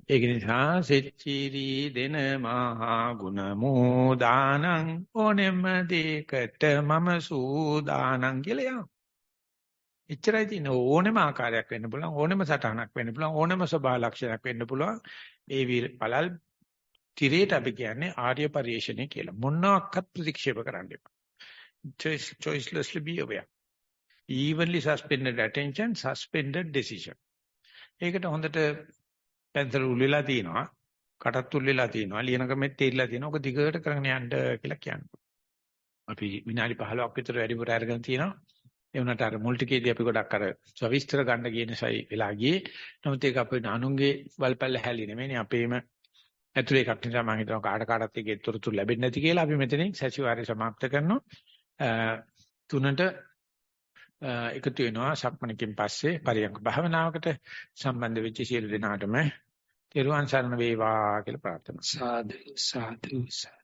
ඒක නිසා සෙච්චිරි දෙන මහා ගුණ මෝදානං ඕනෙම දෙකට මම සූදානං කියලා යනවා. එච්චරයි තියෙන ඕනෙම ආකාරයක් වෙන්න පුළුවන්, ඕනෙම සටහනක් වෙන්න පුළුවන්, ඕනෙම ස්වභාව ලක්ෂණයක් වෙන්න පුළුවන්. ඒ පළල් තිරේට අපි කියන්නේ ආර්ය පරිශ්‍රණය කියලා. මොනවාක්වත් ප්‍රතික්ෂේප කරන්න එපා. Choicelessly be aware. Evenly suspended attention, suspended decision. ඒකට හොඳට පැන්සල් උල්ලලා තියෙනවා, කටත් උල්ලලා තියෙනවා, ලියන ක්‍රමෙත් තේරිලා තියෙනවා. ඔක දිගට කරගෙන යන්න කියලා කියනවා. අපි විනාඩි 15ක් විතර වැඩිපුර අරගෙන තියෙනවා. ඒ වුණාට අර මුල්ටිකේදී අපි ගොඩක් අර සවිස්තර ගන්න කියන සයි වෙලා ගියේ. නමුත් ඒක අපේ අනුන්ගේ වල්පල්ල හැලී නෙමෙයි අපේම ඇතුලේ එකක් නිසා මම හිතනවා කාටත් ඒකේ තොරතුරු ලැබෙන්නේ නැති කියලා අපි මෙතනින් සතිವಾರය સમાપ્ત කරනවා. 3ට එකතු වෙනවා සක්මණකින් පස්සේ පරියන්ක භාවනාවකට සම්බන්ධ වෙච්ච සියලු දෙනාටම තෙරුවන් සරණ වේවා කියලා ප්‍රාර්ථනා. සාදු සාදු සාදු.